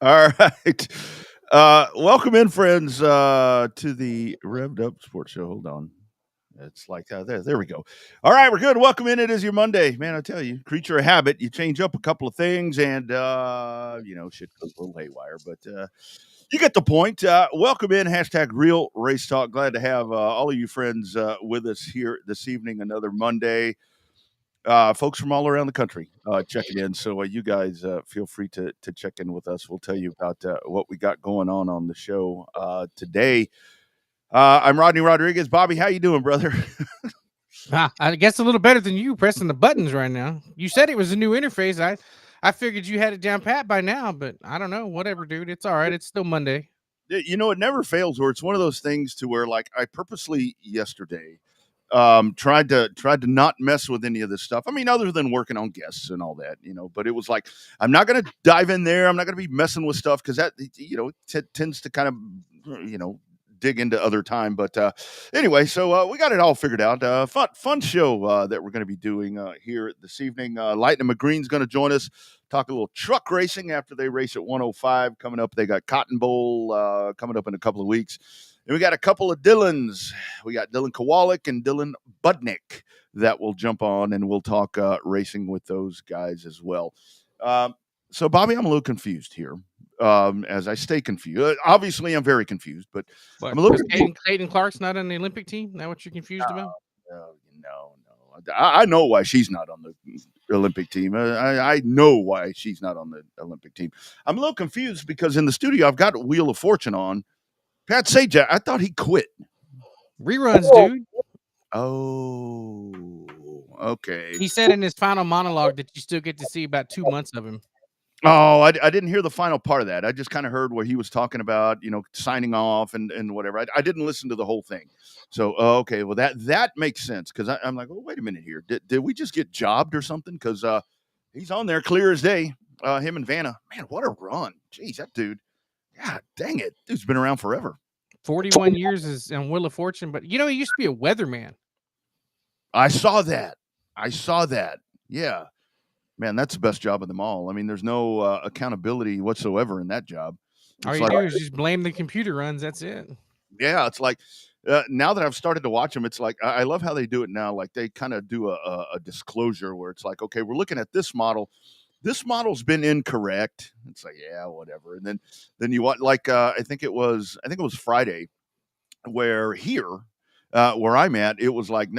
All right. Welcome in, friends, to the Revved Up Sports Show. Hold on. It's like there we go. All right, we're good. Welcome in. It is your Monday, man. I tell you, creature of habit. You change up a couple of things, and shit goes a little haywire. But you get the point. Welcome in. Hashtag Real Race Talk. Glad to have all of you friends with us here this evening. Another Monday. Folks from all around the country checking in. So you guys feel free to check in with us. We'll tell you about what we got going on the show today. I'm Rodney Rodriguez. Bobby, how you doing, brother? I guess a little better than you pressing the buttons right now. You said it was a new interface. I figured you had it down pat by now, but I don't know. Whatever, dude. It's all right. It's still Monday. You know, it never fails. Where it's one of those things to where, like, I purposely yesterday tried to not mess with any of this stuff. I mean, other than working on guests and all that, but it was like, I'm not going to dive in there. I'm not going to be messing with stuff because that, tends to kind of, dig into other time. But anyway, so we got it all figured out. Fun show that we're going to be doing here this evening. Lightning McGreen's going to join us, talk a little truck racing after they race at 105 coming up. They got Cotton Bowl coming up in a couple of weeks. And we got a couple of Dylans. We got Dylan Kowalik and Dylan Budnick that will jump on, and we'll talk racing with those guys as well. So, Bobby, I'm a little confused here as I stay confused. Obviously, I'm very confused, but What? I'm a little Because Clayton Clark's not on the Olympic team? Is that what you're confused about? No. I know why she's not on the Olympic team. I know why she's not on the Olympic team. I'm a little confused because in the studio, I've got Wheel of Fortune on. Pat Sajak, I thought he quit. Reruns, dude. Oh, okay. He said in his final monologue that you still get to see about 2 months of him. Oh, I didn't hear the final part of that. I just kind of heard where he was talking about, signing off and whatever. I didn't listen to the whole thing. So, okay, well that makes sense because I'm like, oh, wait a minute here. Did we just get jobbed or something? Because he's on there clear as day. Him and Vanna, man, what a run! Jeez, that dude. God dang it, dude's been around forever. 41 years is on Wheel of Fortune, but he used to be a weatherman. I saw that. Yeah. Man, that's the best job of them all. I mean, there's no accountability whatsoever in that job. All It's you like, do is just blame the computer runs. That's it. yeah, it's like now that I've started to watch them, it's like I love how they do it now. Like they kind of do a disclosure where it's like, okay, we're looking at this model. This model's been incorrect. It's like, yeah, whatever. And then you want like I think it was Friday where here where I'm at, it was like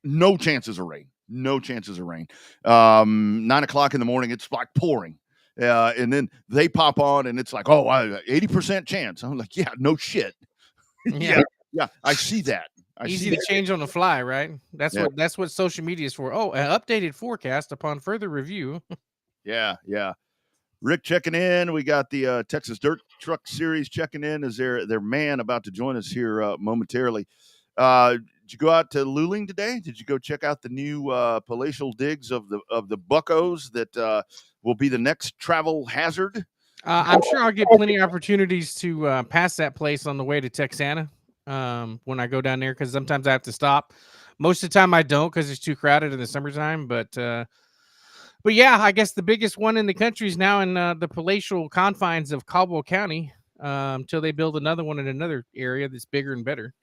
no chances of rain. No chances of rain. 9 o'clock in the morning, it's like pouring. And then they pop on and it's like, oh, 80% chance. I'm like, yeah, no shit. Yeah. Yeah, I see that. Easy to change on the fly, right? That's what social media is for. Oh, an updated forecast upon further review. Yeah. Rick checking in. We got the Texas Dirt Truck Series checking in as their man about to join us here momentarily. Did you go out to Luling today? Did you go check out the new palatial digs of the Buccos that will be the next travel hazard? I'm sure I'll get plenty of opportunities to pass that place on the way to Texana when I go down there, because sometimes I have to stop. Most of the time I don't because it's too crowded in the summertime. But yeah, I guess the biggest one in the country is now in the palatial confines of Caldwell County until they build another one in another area that's bigger and better.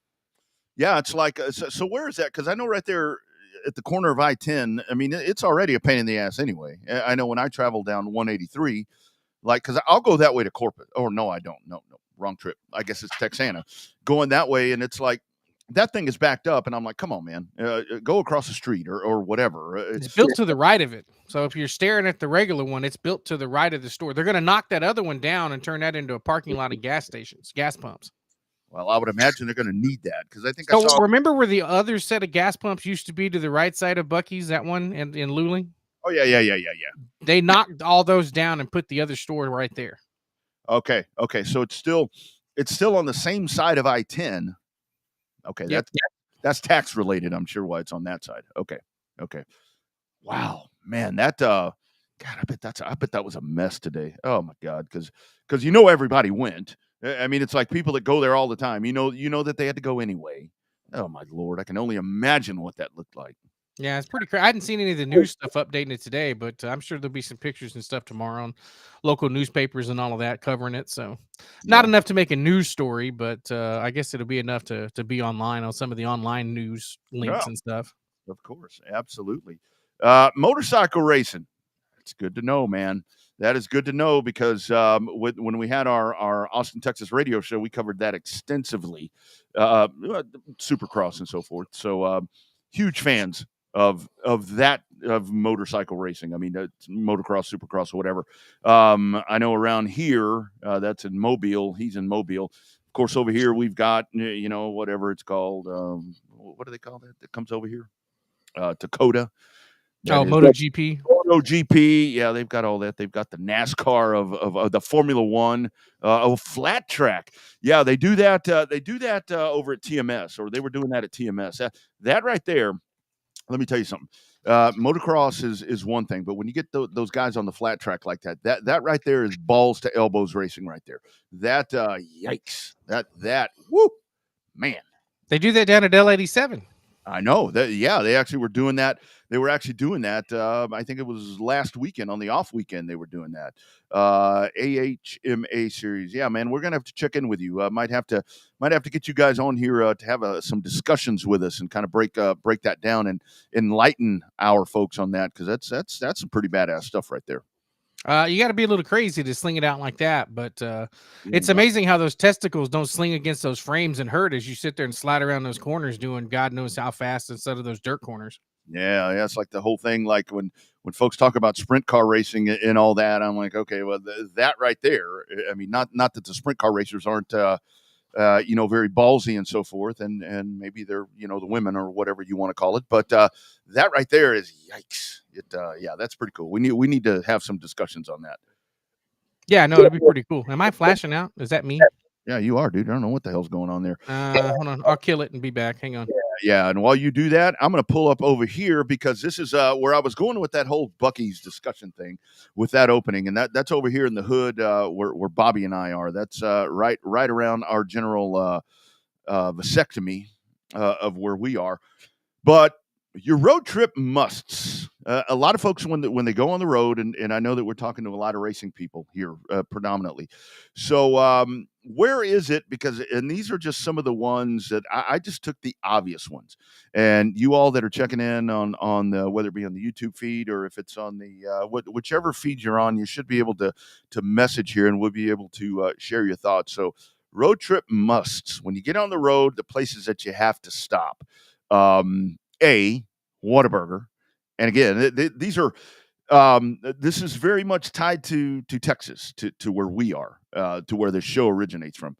Yeah, it's like so where is that? Because I know right there at the corner of I-10. I mean, it's already a pain in the ass anyway. I know when I travel down 183. Like, because I'll go that way to Corpus. Or no, I don't. No, wrong trip. I guess it's Texana. Going that way, and it's like that thing is backed up, and I'm like, come on, man, go across the street or whatever. It's built to the right of it. So if you're staring at the regular one, it's built to the right of the store. They're going to knock that other one down and turn that into a parking lot of gas stations, gas pumps. Well, I would imagine they're going to need that because I think So remember where the other set of gas pumps used to be to the right side of Buc-ee's, that one in Luling? Oh, yeah. They knocked all those down and put the other store right there. Okay. So it's still on the same side of I-10. Okay, Yep. That's tax related. I'm sure why it's on that side. Okay. Wow, man, that God, I bet that was a mess today. Oh my God, because everybody went. I mean, it's like people that go there all the time. You know that they had to go anyway. Oh my Lord, I can only imagine what that looked like. Yeah, it's pretty crazy. I hadn't seen any of the news stuff updating it today, but I'm sure there'll be some pictures and stuff tomorrow on local newspapers and all of that covering it. So, not Yeah. enough to make a news story, but I guess it'll be enough to be online on some of the online news No, links and stuff. of course. Absolutely. Motorcycle racing. It's good to know, man. That is good to know because when we had our Austin, Texas radio show, we covered that extensively, Supercross and so forth. So huge fans of that of motorcycle racing. I mean, motocross, Supercross, or whatever. I know around here, that's in Mobile. He's in Mobile. Of course, over here we've got whatever it's called. What do they call that? That comes over here, Dakota. That Oh, is MotoGP. MotoGP, yeah, they've got all that. They've got the NASCAR of the Formula One, flat track. Yeah, they do that. Over at TMS, or they were doing that at TMS. That right there. Let me tell you something. Motocross is one thing, but when you get those guys on the flat track like that right there is balls to elbows racing right there. That yikes. That whoo man. They do that down at L87. I know that. Yeah, they actually were doing that. They were actually doing that. I think it was last weekend on the off weekend. They were doing that. AHMA series. Yeah, man, we're gonna have to check in with you. Might have to get you guys on here to have some discussions with us and kind of break that down and enlighten our folks on that, because that's some pretty badass stuff right there. You got to be a little crazy to sling it out like that, but it's Yeah. amazing how those testicles don't sling against those frames and hurt as you sit there and slide around those corners doing God knows how fast instead of those dirt corners. Yeah, it's like the whole thing. Like when folks talk about sprint car racing and all that, I'm like, okay, well, that right there. I mean, not that the sprint car racers aren't, very ballsy and so forth, and maybe they're, the women or whatever you want to call it, but that right there is yikes. Yeah, that's pretty cool. We need to have some discussions on that. Yeah, no, it'd be pretty cool. Am I flashing out? Is that me? Yeah, you are, dude. I don't know what the hell's going on there. Hold on. I'll kill it and be back. Hang on. Yeah, and while you do that, I'm going to pull up over here because this is where I was going with that whole Bucky's discussion thing with that opening, and that's over here in the hood where Bobby and I are. That's right around our general vasectomy of where we are. But your road trip musts. A lot of folks when they go on the road, and I know that we're talking to a lot of racing people here predominantly. So where is it? And these are just some of the ones that I just took the obvious ones. And you all that are checking in on the, whether it be on the YouTube feed or if it's on the whichever feed you're on, you should be able to message here, and we'll be able to share your thoughts. So road trip musts. When you get on the road, the places that you have to stop. Whataburger. And again, these are this is very much tied to Texas, to where we are, to where the show originates from.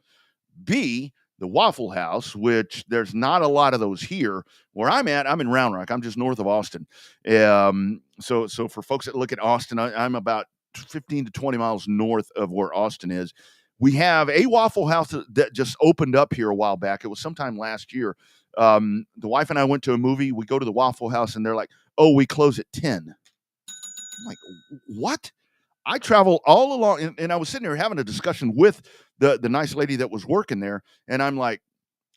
B, the Waffle House, which there's not a lot of those here. Where I'm at, I'm in Round Rock. I'm just north of Austin. So for folks that look at Austin, I'm about 15 to 20 miles north of where Austin is. We have a Waffle House that just opened up here a while back. It was sometime last year. The wife and I went to a movie. We go to the Waffle House, and they're like, "Oh, we close at 10." I'm like, "What?" I travel all along, and I was sitting there having a discussion with the nice lady that was working there, and I'm like,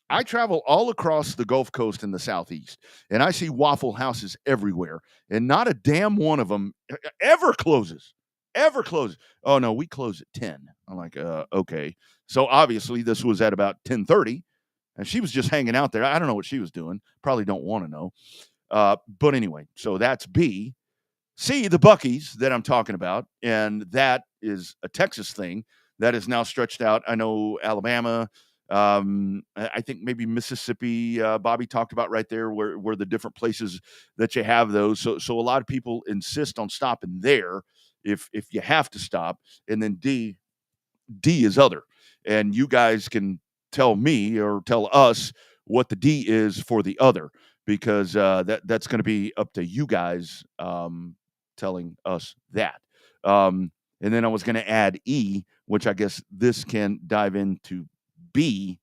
I travel all across the Gulf Coast in the Southeast, and I see Waffle Houses everywhere, and not a damn one of them ever closes. Ever closes. Oh no, we close at 10. I'm like, okay. So obviously this was at about 10:30, and she was just hanging out there. I don't know what she was doing. Probably don't want to know. But anyway, so that's B. C, the Bucky's that I'm talking about, and that is a Texas thing that is now stretched out. I know Alabama, I think maybe Mississippi. Bobby talked about right there where the different places that you have those. So a lot of people insist on stopping there if you have to stop. And then D is other, and you guys can tell me or tell us what the D is for the other, because that's going to be up to you guys telling us that. And then I was going to add E, which I guess this can dive into B,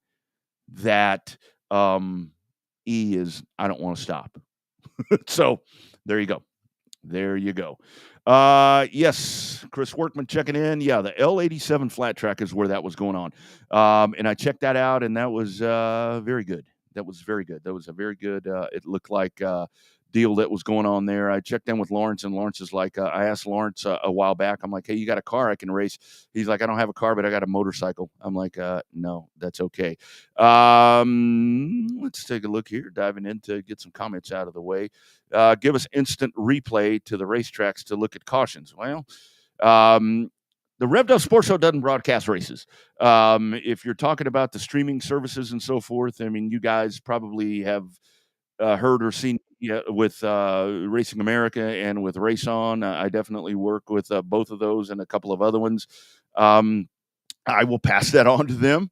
that E is I don't want to stop. So there you go. There you go. Yes, Chris Workman checking in. Yeah, the L87 flat track is where that was going on. And I checked that out, and that was very good. That was very good. That was a very good. It looked like deal that was going on there. I checked in with Lawrence, and Lawrence is like, I asked Lawrence a while back, I'm like, hey, you got a car I can race? He's like, I don't have a car, but I got a motorcycle. I'm like, no, that's okay. Let's take a look here, diving in to get some comments out of the way. Give us instant replay to the racetracks to look at cautions. Well, the Revved Up Sports Show doesn't broadcast races. If you're talking about the streaming services and so forth, I mean, you guys probably have heard or seen with Racing America and with Race On. I definitely work with both of those and a couple of other ones. I will pass that on to them.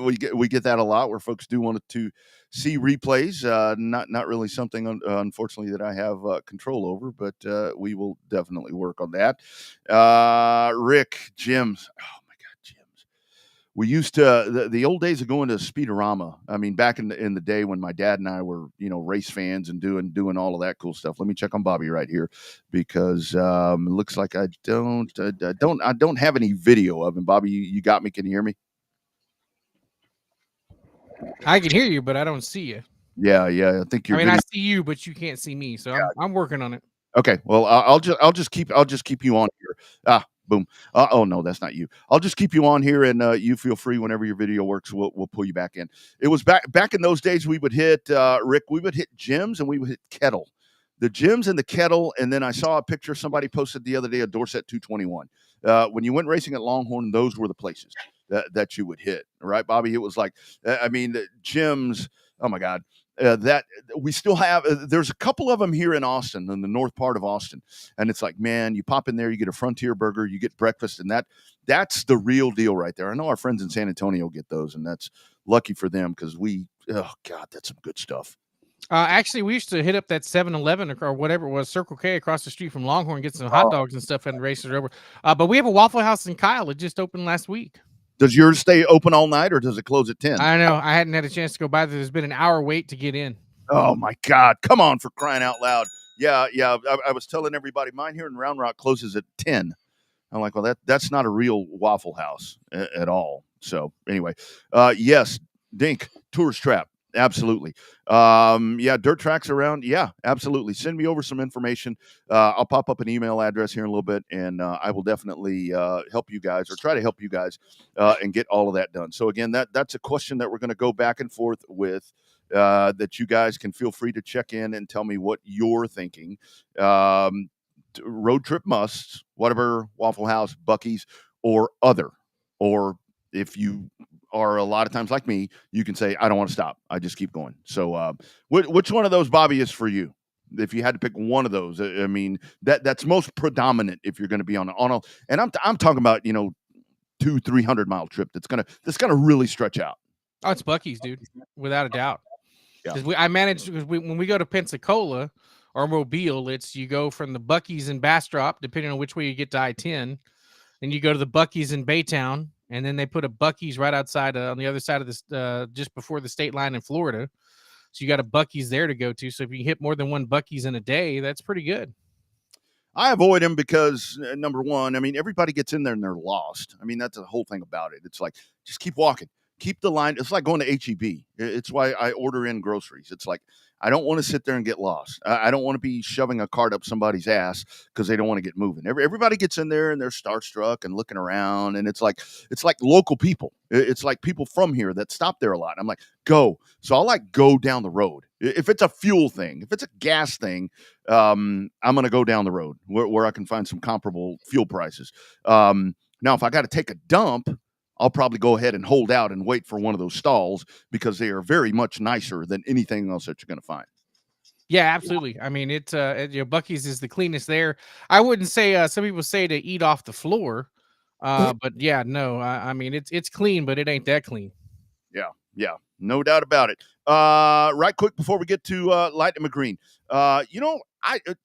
We get that a lot where folks do want to see replays. Not really something, unfortunately, that I have control over, but we will definitely work on that. Rick, gyms. Oh my God, gyms. We used to the old days of going to Speedorama. I mean, back in the day when my dad and I were race fans and doing all of that cool stuff. Let me check on Bobby right here because it looks like I don't have any video of him. Bobby, you got me? Can you hear me? I can hear you, but I don't see you. Yeah. I think you're. I see you, but you can't see me. So I'm working on it. Okay. Well, I'll just keep you on here. Boom. Oh no, that's not you. I'll just keep you on here, and you feel free whenever your video works. We'll pull you back in. It was back in those days. We would hit Rick. We would hit gyms and we would hit kettle. The gyms and the kettle, and then I saw a picture somebody posted the other day of Dorset 221. When you went racing at Longhorn, those were the places that you would hit, right, Bobby? It was like, the gyms. Oh my God. That we still have. There's a couple of them here in Austin, in the north part of Austin, and it's like, man, you pop in there, you get a Frontier burger, you get breakfast, and that's the real deal right there. I know our friends in San Antonio get those, and that's lucky for them because oh God, that's some good stuff. Actually, we used to hit up that 7-Eleven or whatever it was, Circle K across the street from Longhorn, get some hot dogs and stuff, and races over. But we have a Waffle House in Kyle. It just opened last week. Does yours stay open all night or does it close at 10? I know. I hadn't had a chance to go by there. There's been an hour wait to get in. Oh my God. Come on, for crying out loud. Yeah. I was telling everybody mine here in Round Rock closes at 10. I'm like, well, that's not a real Waffle House at all. So anyway, yes, Dink, Tourist Trap. Absolutely. Dirt tracks around. Yeah, absolutely. Send me over some information. I'll pop up an email address here in a little bit, and I will definitely help you guys or try to help you guys and get all of that done. So again, that's a question that we're going to go back and forth with. That you guys can feel free to check in and tell me what you're thinking. Road trip musts, whatever, Waffle House, Buc-ee's, or other. Or if you are a lot of times like me, you can say, I don't want to stop. I just keep going. So which one of those, Bobby, is for you? If you had to pick one of those, I mean, that's most predominant if you're going to be on a, and I'm talking about, 200-300 mile trip that's gonna really stretch out. Oh, it's Buc-ee's, dude, without a doubt. Yeah. Because when we go to Pensacola or Mobile, you go from the Buc-ee's in Bastrop, depending on which way you get to I-10, and you go to the Buc-ee's in Baytown, and then they put a Buc-ee's right outside on the other side of this, just before the state line in Florida. So you got a Buc-ee's there to go to. So if you can hit more than one Buc-ee's in a day, that's pretty good. I avoid them because number one, I mean, everybody gets in there and they're lost. I mean, that's the whole thing about it. It's like, just keep walking. Keep the line. It's like going to HEB. It's why I order in groceries. It's like, I don't want to sit there and get lost. I don't want to be shoving a cart up somebody's ass because they don't want to get moving. Everybody gets in there and they're starstruck and looking around. And it's like local people. It's like people from here that stop there a lot. I'm like, go. So I'll go down the road. If it's a fuel thing, if it's a gas thing, I'm going to go down the road where I can find some comparable fuel prices. Now, if I got to take a dump, I'll probably go ahead and hold out and wait for one of those stalls because they are very much nicer than anything else that you're going to find. Yeah, absolutely. I mean, Buc-ee's is the cleanest there. I wouldn't say some people say to eat off the floor, but yeah, no. I mean, it's clean, but it ain't that clean. Yeah, no doubt about it. Right quick before we get to Lightning McGreen,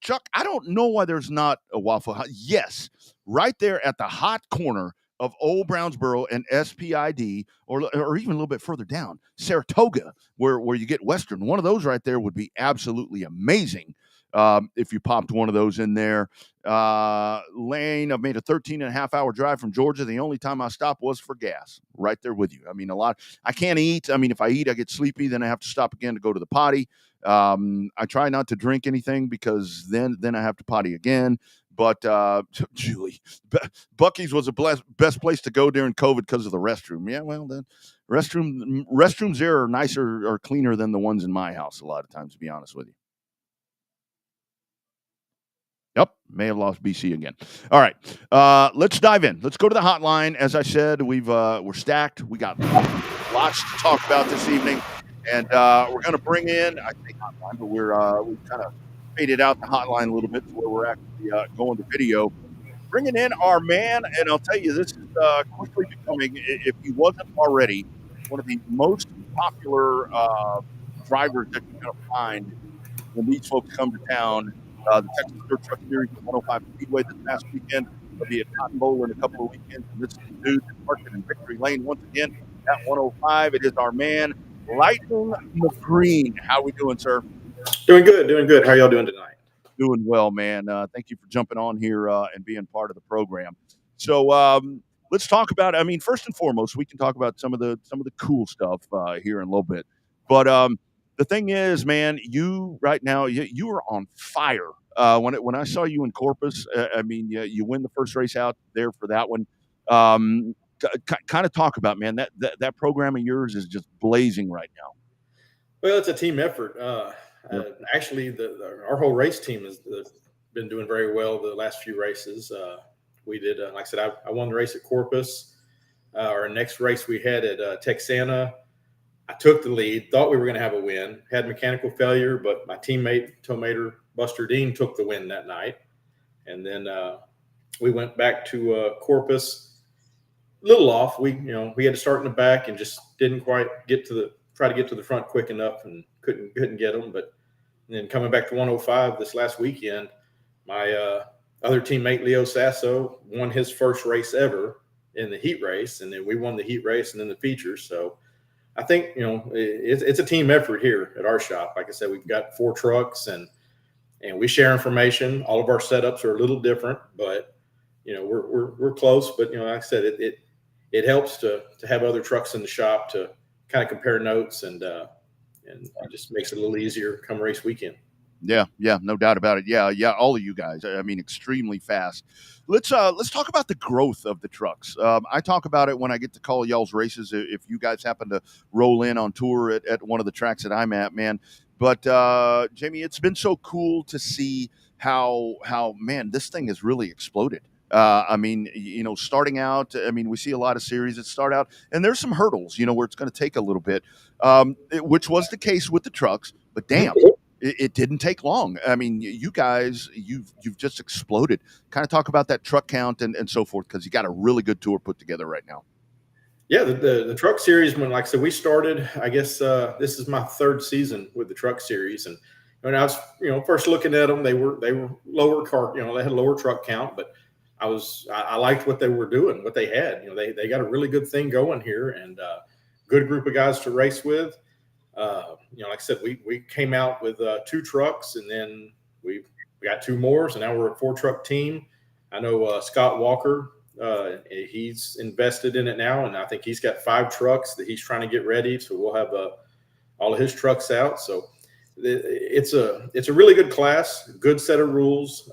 Chuck, I don't know why there's not a Waffle House. Yes, right there at the hot corner of Old Brownsboro and SPID, or even a little bit further down, Saratoga, where you get Western. One of those right there would be absolutely amazing if you popped one of those in there. Lane, I've made a 13.5-hour drive from Georgia. The only time I stopped was for gas. Right there with you. I mean, I can't eat. I mean, if I eat, I get sleepy. Then I have to stop again to go to the potty. I try not to drink anything because then I have to potty again. But Julie, Bucky's was the best place to go during COVID because of the restroom. Yeah, well, the restrooms there are nicer or cleaner than the ones in my house a lot of times, to be honest with you. Yep, may have lost BC again. All right, let's dive in. Let's go to the hotline. As I said, we're stacked. We got lots to talk about this evening, and we're going to bring in, I think hotline, but we kind of faded out the hotline a little bit to where we're actually going to video. Bringing in our man, and I'll tell you, this is quickly becoming, if he wasn't already, one of the most popular drivers that you're going to find when these folks come to town. The Texas Dirt Truck Series at 105 Speedway this past weekend. There'll be a Cotton Bowl in a couple of weekends. And this is the dude that's parking in Victory Lane once again at 105. It is our man, Lightning McGreen. How we doing, sir? Doing good. How y'all doing tonight? Doing well, man. Thank you for jumping on here and being part of the program. So let's talk about. I mean, first and foremost, we can talk about some of the cool stuff here in a little bit. But the thing is, man, you right now you are on fire. When I saw you in Corpus, I mean, you win the first race out there for that one. Kind of talk about, man, that program of yours is just blazing right now. Well, it's a team effort. Actually, our whole race team has been doing very well the last few races. We did, like I said, I won the race at Corpus. Our next race we had at Texana. I took the lead, thought we were going to have a win, had mechanical failure, but my teammate, Tomater Buster Dean, took the win that night. And then we went back to Corpus, a little off. We had to start in the back and just didn't quite try to get to the front quick enough and couldn't get them. But then coming back to 105 this last weekend, my other teammate, Leo Sasso, won his first race ever in the heat race. And then we won the heat race and then the features. So I think, it's a team effort here at our shop. Like I said, we've got 4 trucks and we share information. All of our setups are a little different, but we're close. But like I said, it helps to have other trucks in the shop to kind of compare notes and it just makes it a little easier come race weekend. Yeah, no doubt about it. Yeah, all of you guys. I mean, extremely fast. Let's talk about the growth of the trucks. I talk about it when I get to call y'all's races. If you guys happen to roll in on tour at one of the tracks that I'm at, man. But Jamie, it's been so cool to see how man, this thing has really exploded. I mean, starting out, I mean, we see a lot of series that start out, and there's some hurdles, where it's going to take a little bit, which was the case with the trucks. But damn. It didn't take long. I mean, you guys, you've just exploded. Kind of talk about that truck count and so forth, because you got a really good tour put together right now. Yeah, the truck series, when, like I said, we started, I guess this is my 3rd season with the truck series. And when I was, first looking at them, they were lower car, they had a lower truck count, but I liked what they were doing, what they had. They got a really good thing going here and good group of guys to race with. Like I said, we came out with 2 trucks, and then we got 2 more. So now we're a 4-truck team. I know Scott Walker, he's invested in it now, and I think he's got 5 trucks that he's trying to get ready. So we'll have all of his trucks out. So it's a really good class, good set of rules.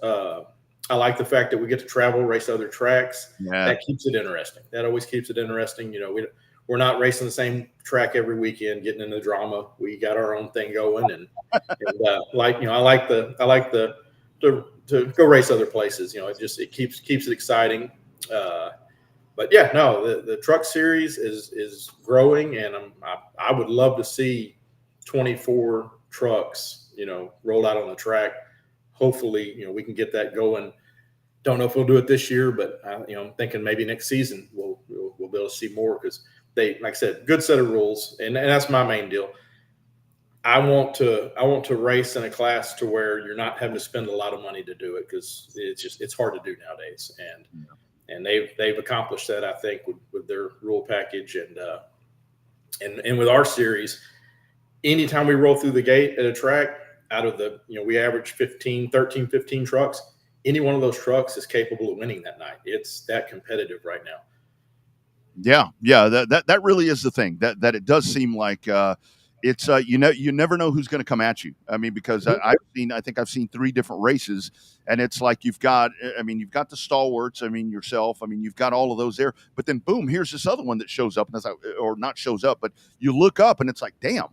I like the fact that we get to travel, race other tracks. Yeah. That keeps it interesting. That always keeps it interesting. We're not racing the same track every weekend, getting into drama. We got our own thing going, and I like to go race other places. It keeps it exciting. But yeah, no, the truck series is growing, and I would love to see 24 trucks, rolled out on the track. Hopefully, we can get that going. Don't know if we'll do it this year, but I'm thinking maybe next season we'll be able to see more, because they, like I said, good set of rules, and that's my main deal. I want to race in a class to where you're not having to spend a lot of money to do it, because it's hard to do nowadays, and they've accomplished that, I think, with their rule package and with our series. Anytime we roll through the gate at a track, out of the we average 13, 15 trucks. Any one of those trucks is capable of winning that night. It's that competitive right now. Yeah, that really is the thing. That it does seem like it's you never know who's going to come at you. I mean, because I think I've seen 3 different races, and it's like you've got the stalwarts. I mean, yourself. I mean, you've got all of those there, but then boom, here's this other one that shows up, and it's like, or not shows up, but you look up and it's like, damn.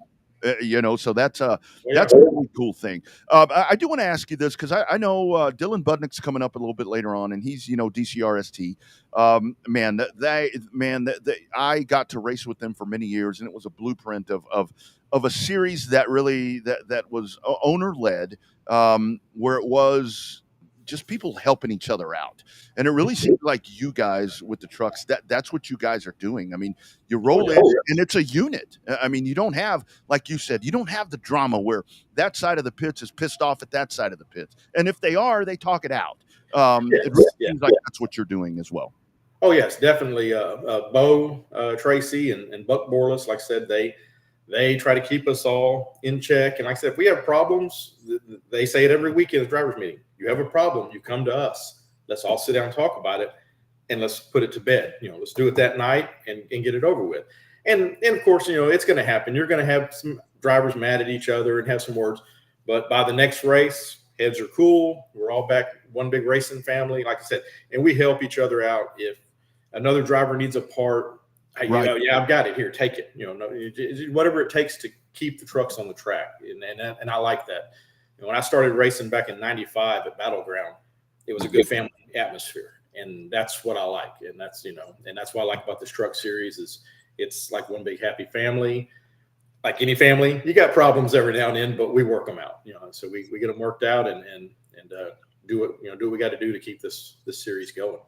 So that's a really cool thing. I do want to ask you this because I know Dylan Budnick's coming up a little bit later on, and he's DCRST. I got to race with them for many years, and it was a blueprint of a series that really that was owner led, where it was just people helping each other out. And it really seems like you guys with the trucks, that's what you guys are doing. I mean, you roll in and it's a unit. I mean, you don't have, like you said, you don't have the drama where that side of the pits is pissed off at that side of the pits. And if they are, they talk it out. It really seems like that's what you're doing as well. Oh, yes, definitely. Bo, Tracy, and Buck Borlas, like I said, they try to keep us all in check. And like I said, if we have problems, they say it every weekend at the driver's meeting. You have a problem, you come to us. Let's all sit down and talk about it, and let's put it to bed. Let's do it that night and get it over with. And of course, it's going to happen. You're going to have some drivers mad at each other and have some words. But by the next race, heads are cool. We're all back one big racing family, like I said, and we help each other out. If another driver needs a part, hey, I've got it here. Take it. Whatever it takes to keep the trucks on the track, and I like that. When I started racing back in '95 at Battleground, it was a good family atmosphere, and that's what I like. And that's and that's what I like about this truck series is it's like one big happy family. Like any family, you got problems every now and then, but we work them out. So we get them worked out and do what we got to do to keep this series going.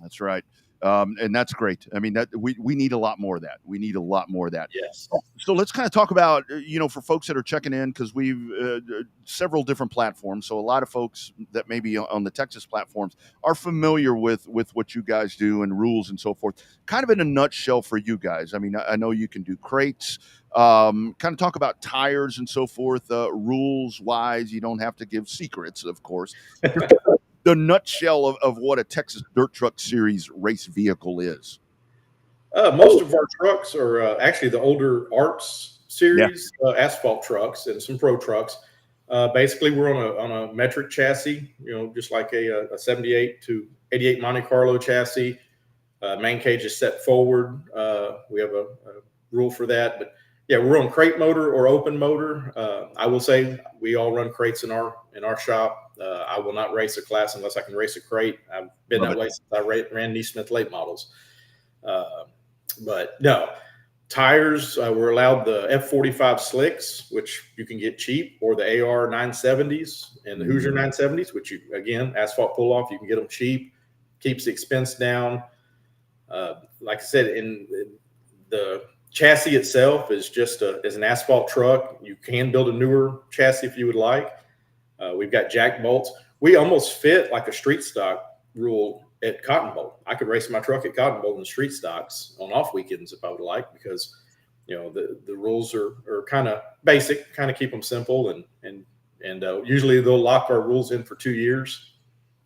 That's right. And that's great. I mean, that we need a lot more of that. We need a lot more of that. Yes. So let's kind of talk about, for folks that are checking in, because we've several different platforms. So a lot of folks that may be on the Texas platforms are familiar with what you guys do and rules and so forth. Kind of in a nutshell for you guys. I mean, I know you can do crates, kind of talk about tires and so forth, rules wise. You don't have to give secrets, of course. The nutshell of what a Texas Dirt Truck Series race vehicle is. Most of our trucks are actually the older Arts series asphalt trucks and some pro trucks. Basically, we're on a metric chassis, just like a 78 to 88 Monte Carlo chassis. Main cage is set forward. We have a rule for that, but yeah, we're on crate motor or open motor. I will say we all run crates in our shop. I will not race a class unless I can race a crate. I've been that way since I ran Neesmith late models. But no, tires, we're allowed the F45 slicks, which you can get cheap, or the AR 970s and the Hoosier 970s, which again, asphalt pull off, you can get them cheap, keeps the expense down. Like I said, in the chassis itself is just is an asphalt truck. You can build a newer chassis if you would like. We've got jack bolts. We almost fit like a street stock rule at Cotton Bowl. I could race my truck at Cotton Bowl in street stocks on off weekends if I would like, because the rules are kind of basic, kind of keep them simple, and usually they'll lock our rules in for 2 years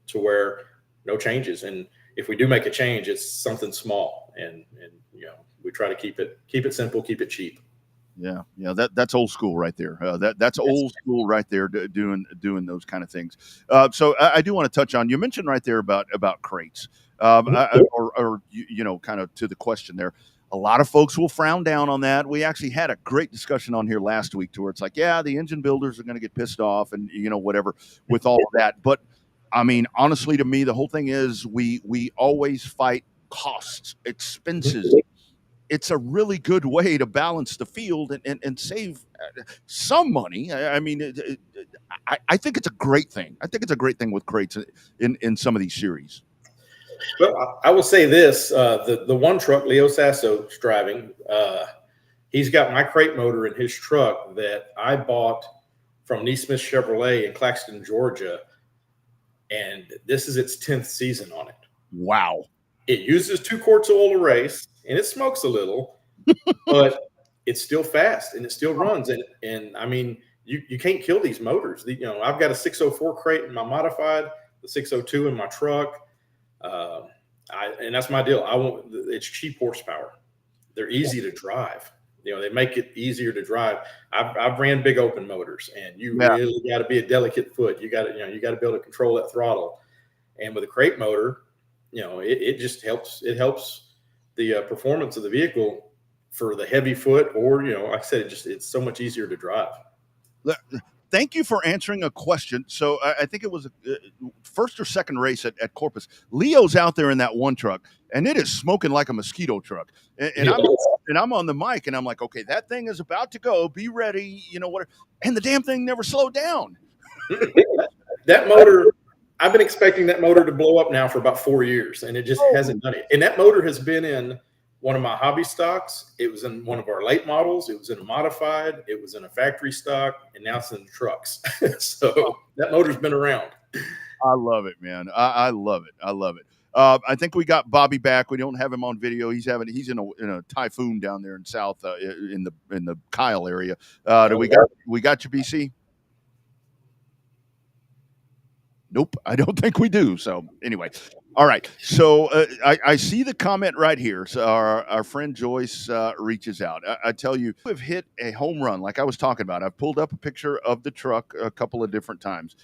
to where no changes. And if we do make a change, it's something small, and we try to keep it simple, keep it cheap. Yeah, that's old school right there. That's old school right there, doing those kind of things. So I do want to touch on, you mentioned right there about crates, or kind of to the question there. A lot of folks will frown down on that. We actually had a great discussion on here last week to where it's like, yeah, the engine builders are going to get pissed off and whatever with all of that. But I mean, honestly, to me, the whole thing is we always fight costs, expenses. It's a really good way to balance the field and save some money. I mean, I think it's a great thing. I think it's a great thing with crates in some of these series. Well, I will say this: the one truck Leo Sasso's driving, he's got my crate motor in his truck that I bought from Neesmith Chevrolet in Claxton, Georgia, and this is its 10th season on it. Wow! It uses 2 quarts of oil to race, and it smokes a little, but it's still fast and it still runs. And I mean, you can't kill these motors. I've got a 604 crate in my modified, the 602 in my truck. And that's my deal. It's cheap horsepower. They're easy to drive. They make it easier to drive. I've ran big open motors, and you Yeah. really got to be a delicate foot. You got to, you got to be able to control that throttle. And with a crate motor, it just helps. It helps the performance of the vehicle for the heavy foot, or like I said, it's so much easier to drive. Thank you for answering a question. So I think it was a first or second race at Corpus. Leo's out there in that one truck, and it is smoking like a mosquito truck. And I'm on the mic, and I'm like, okay, that thing is about to go. Be ready, what? And the damn thing never slowed down. That motor, I've been expecting that motor to blow up now for about 4 years, and it just hasn't done it. And that motor has been in one of my hobby stocks. It was in one of our late models. It was in a modified. It was in a factory stock, and now it's in the trucks. So that motor's been around. I love it, man. I love it. I love it. I think we got Bobby back. We don't have him on video. He's in a typhoon down there in south in the Kyle area. We got you, BC? Nope, I don't think we do. So anyway, all right. So I see the comment right here. So our friend Joyce reaches out. I tell you, we've hit a home run, like I was talking about. I've pulled up a picture of the truck a couple of different times.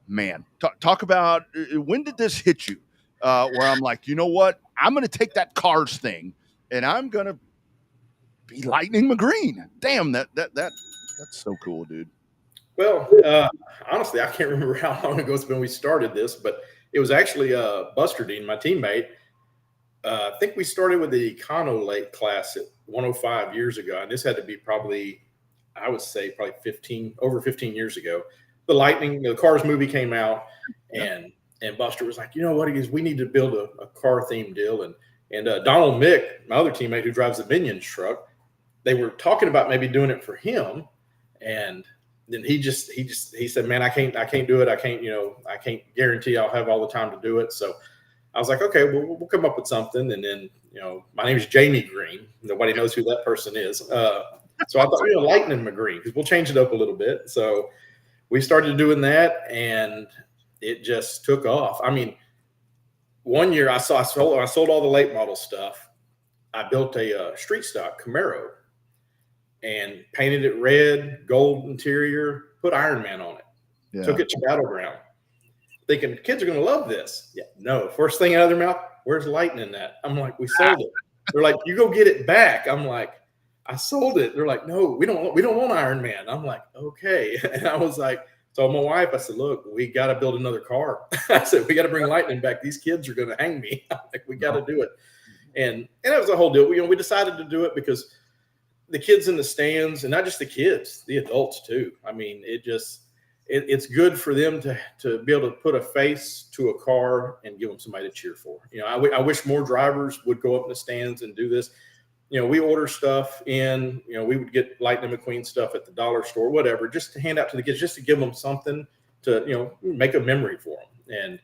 Man, talk about when did this hit you? Where I'm like, you know what? I'm going to take that Cars thing, and I'm going to be Lightning McGreen. Damn, that's so cool, dude. Well, honestly, I can't remember how long ago it's been we started this, but it was actually Buster Dean, my teammate. I think we started with the Econo Lake class at 105 years ago, and this had to be probably, I would say, over 15 years ago. The Cars movie came out, and Buster was like, you know what? We need to build a car themed deal, and Donald Mick, my other teammate who drives the Minions truck, they were talking about maybe doing it for him, and then he said, man, I can't do it. I can't guarantee I'll have all the time to do it. So I was like, okay, we'll come up with something. And then, my name is Jamie Green. Nobody knows who that person is. So I thought, Lightning McGreen, because we'll change it up a little bit. So we started doing that, and it just took off. I mean, one year I sold all the late model stuff. I built a street stock Camaro and painted it red, gold interior, put Iron Man on it. Yeah. Took it to Battleground, thinking kids are going to love this. Yeah, no. First thing out of their mouth, where's Lightning at? I'm like, we sold it. They're like, you go get it back. I'm like, I sold it. They're like, no, we don't want Iron Man. I'm like, okay. And I was like, told my wife, I said, look, we got to build another car. I said, we got to bring Lightning back. These kids are going to hang me. I'm like, we got to do it. And it was a whole deal. We decided to do it because the kids in the stands, and not just the kids, the adults too. I mean, it's good for them to be able to put a face to a car and give them somebody to cheer for. I wish more drivers would go up in the stands and do this. We order stuff in, we would get Lightning McQueen stuff at the dollar store, whatever, just to hand out to the kids, just to give them something to, make a memory for them.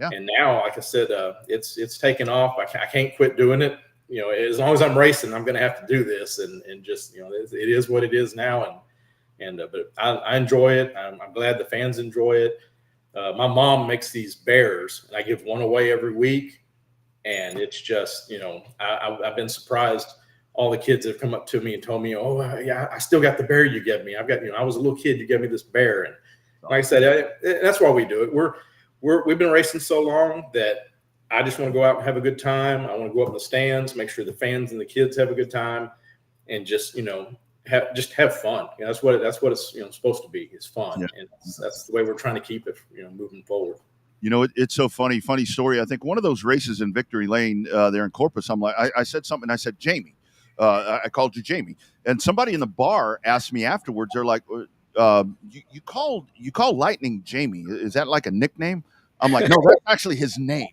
And now, like I said, it's taken off. I can't quit doing it. As long as I'm racing, I'm going to have to do this, and just, it is what it is now. But I enjoy it. I'm glad the fans enjoy it. My mom makes these bears, and I give one away every week. And it's just, I've been surprised. All the kids have come up to me and told me, oh yeah, I still got the bear you gave me. I've got, I was a little kid, you gave me this bear. And like I said, that's why we do it. We've been racing so long that I just want to go out and have a good time. I want to go up in the stands, make sure the fans and the kids have a good time, and just, have fun. That's what it's, supposed to be. It's fun. Yeah. And that's the way we're trying to keep it, moving forward. It's so funny story. I think one of those races in Victory Lane there in Corpus, I'm like, I said something. I said, Jamie, I called you Jamie, and somebody in the bar asked me afterwards. They're like, you call Lightning Jamie. Is that like a nickname? I'm like, no, that's actually his name.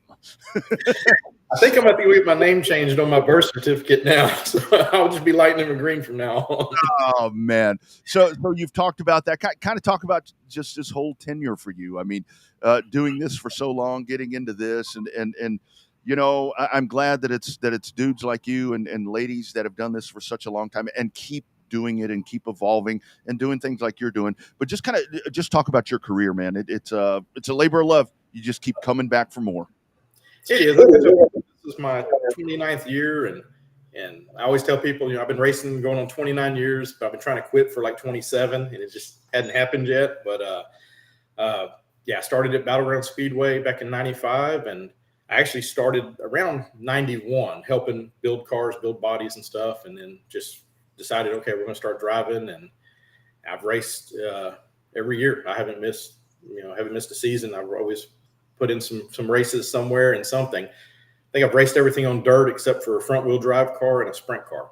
I think I'm going to get my name changed on my birth certificate now. So I'll just be Lightning McGreen from now on. Oh, man. So you've talked about that. Kind of talk about just this whole tenure for you. I mean, doing this for so long, getting into this, and I'm glad that it's dudes like you and ladies that have done this for such a long time and keep doing it and keep evolving and doing things like you're doing. But just talk about your career, man. It's a labor of love. You just keep coming back for more. It is. This is my 29th year, And I always tell people, I've been racing going on 29 years, but I've been trying to quit for like 27, and it just hadn't happened yet. But I started at Battleground Speedway back in '95, and I actually started around '91 helping build cars, build bodies and stuff, and then just decided, okay, we're going to start driving. And I've raced every year. I haven't missed a season. I've always put in some races somewhere and something. I think I've raced everything on dirt except for a front wheel drive car and a sprint car.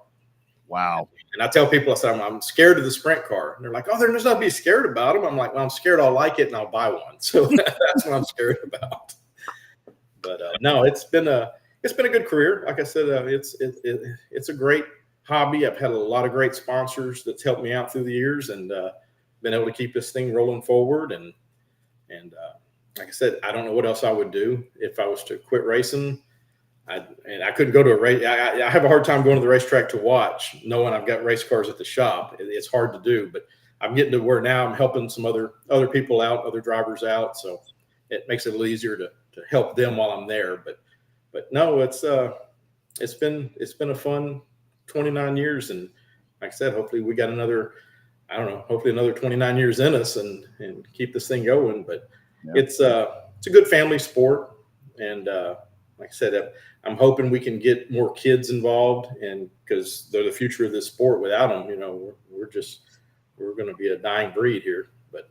Wow. And I tell people, I said, I'm scared of the sprint car. And they're like, oh, there's nothing to be scared about them. I'm like, well, I'm scared I'll like it and I'll buy one. So that's what I'm scared about. But no, it's been a good career. Like I said, it's a great hobby. I've had a lot of great sponsors that's helped me out through the years, and been able to keep this thing rolling forward. And like I said, I don't know what else I would do if I was to quit racing. I couldn't go to a race. I have a hard time going to the racetrack to watch, knowing I've got race cars at the shop. It's hard to do, but I'm getting to where now I'm helping some other people out, other drivers out. So it makes it a little easier to help them while I'm there. But no, it's been a fun 29 years. And like I said, hopefully we got hopefully another 29 years in us and keep this thing going. But yeah. It's a good family sport. And like I said, I'm hoping we can get more kids involved, and because they're the future of this sport. Without them, we're going to be a dying breed here. But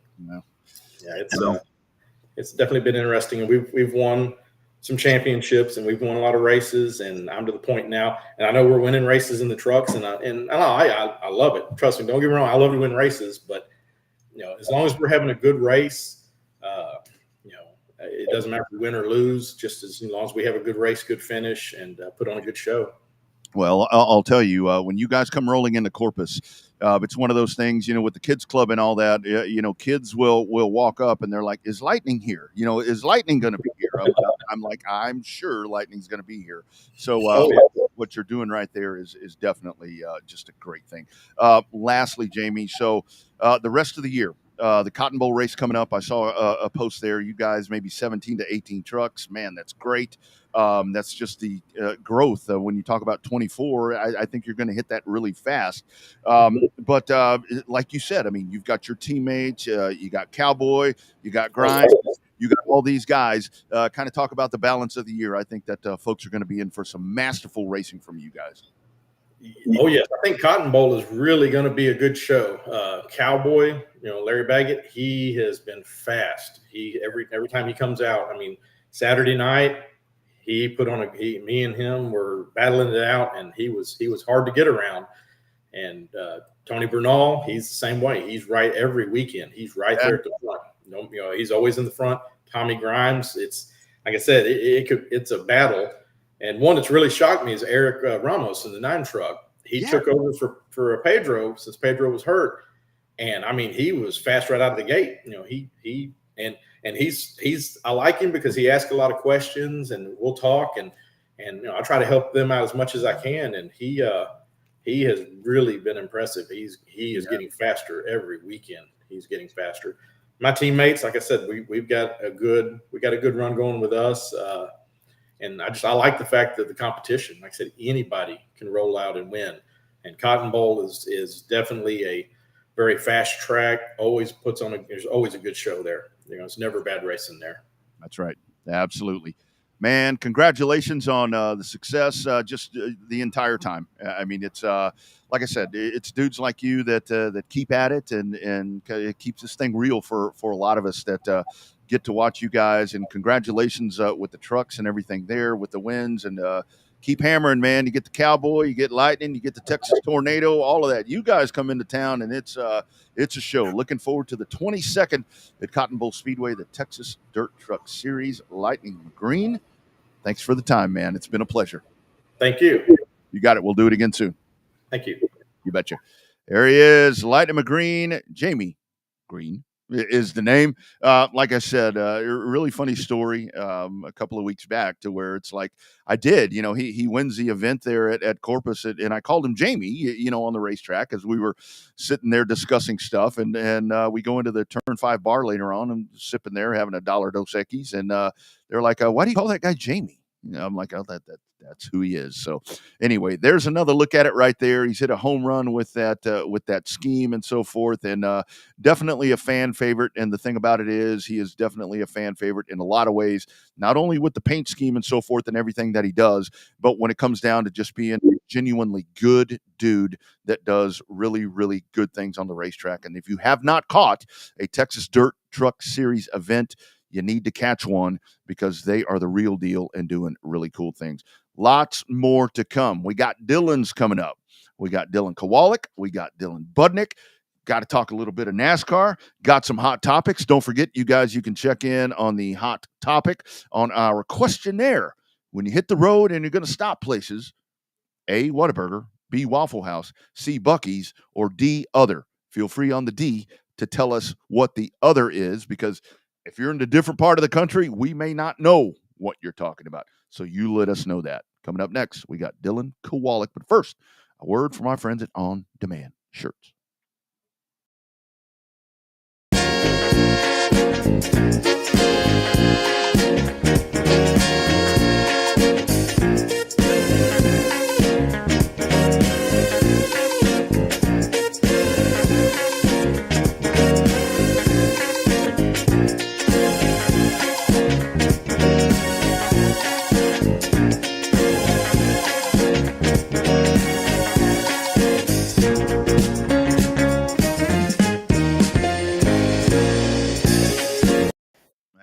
it's definitely been interesting, and we've won some championships, and we've won a lot of races, and I'm to the point now, and I know we're winning races in the trucks, and I love it. Trust me, don't get me wrong, I love to win races, but as long as we're having a good race, it doesn't matter if we win or lose, just as long as we have a good race, good finish, and put on a good show. Well, I'll tell you, when you guys come rolling into Corpus, it's one of those things, with the kids club and all that, kids will walk up and they're like, is Lightning here? Is Lightning going to be here? I'm like, I'm sure Lightning's going to be here. So what you're doing right there is definitely just a great thing. Lastly, Jamie, so the rest of the year, the Cotton Bowl race coming up. I saw a post there. You guys maybe 17 to 18 trucks. Man, that's great. That's just the growth. When you talk about 24, I think you're going to hit that really fast. But like you said, I mean, you've got your teammates. You got Cowboy. You got Grimes. You got all these guys. Kind of talk about the balance of the year. I think that folks are going to be in for some masterful racing from you guys. Oh, yes. I think Cotton Bowl is really going to be a good show. Cowboy, Larry Baggett, he has been fast. Every time he comes out, I mean, Saturday night, he put on me and him were battling it out, and he was hard to get around. And Tony Bernal, he's the same way. He's right every weekend. He's right there at the front. He's always in the front. Tommy Grimes, it's like I said, it's a battle. And one that's really shocked me is Eric Ramos in the 9 truck. He took over for Pedro since Pedro was hurt, and I mean he was fast right out of the gate. He's I like him because he asks a lot of questions, and we'll talk, and I try to help them out as much as I can. And he has really been impressive. He is getting faster every weekend. He's getting faster. My teammates, like I said, we've got a good run going with us. And I like the fact that the competition, like I said, anybody can roll out and win. And Cotton Bowl is definitely a very fast track. There's always a good show there. It's never bad racing there. That's right. Absolutely. Man, congratulations on the success just the entire time. I mean, it's like I said, it's dudes like you that keep at it, and it keeps this thing real for a lot of us that get to watch you guys. And congratulations with the trucks and everything there, with the wins, and keep hammering, man. You get the Cowboy, you get Lightning, you get the Texas Tornado, all of that. You guys come into town, and it's a show. Looking forward to the 22nd at Cotton Bowl Speedway, the Texas Dirt Truck Series, Lightning McGreen. Thanks for the time, man. It's been a pleasure. Thank you. You got it. We'll do it again soon. Thank you. You betcha. There he is, Lightning McGreen. Jamie Green is the name. Like I said, a really funny story a couple of weeks back, to where it's like I did, he wins the event there at Corpus, and I called him Jamie, on the racetrack, as we were sitting there discussing stuff, and we go into the Turn 5 bar later on and sipping there, having a $1 Dos Equis, and they're like, why do you call that guy Jamie? I'm like, oh, that's who he is. So anyway, there's another look at it right there. He's hit a home run with that scheme and so forth, and definitely a fan favorite. And the thing about it is, he is definitely a fan favorite in a lot of ways, not only with the paint scheme and so forth and everything that he does, but when it comes down to just being a genuinely good dude that does really, really good things on the racetrack. And if you have not caught a Texas Dirt Truck Series event, you need to catch one, because they are the real deal and doing really cool things. Lots more to come. We got Dylan's coming up. We got Dylan Kowalik. We got Dylan Budnick. Got to talk a little bit of NASCAR. Got some hot topics. Don't forget, you guys, you can check in on the hot topic on our questionnaire. When you hit the road and you're going to stop places, A, Whataburger, B, Waffle House, C, Buc-ee's, or D, other. Feel free on the D to tell us what the other is, because if you're in a different part of the country, we may not know what you're talking about. So you let us know that. Coming up next, we got Dylan Kowalik. But first, a word from our friends at On Demand Shirts.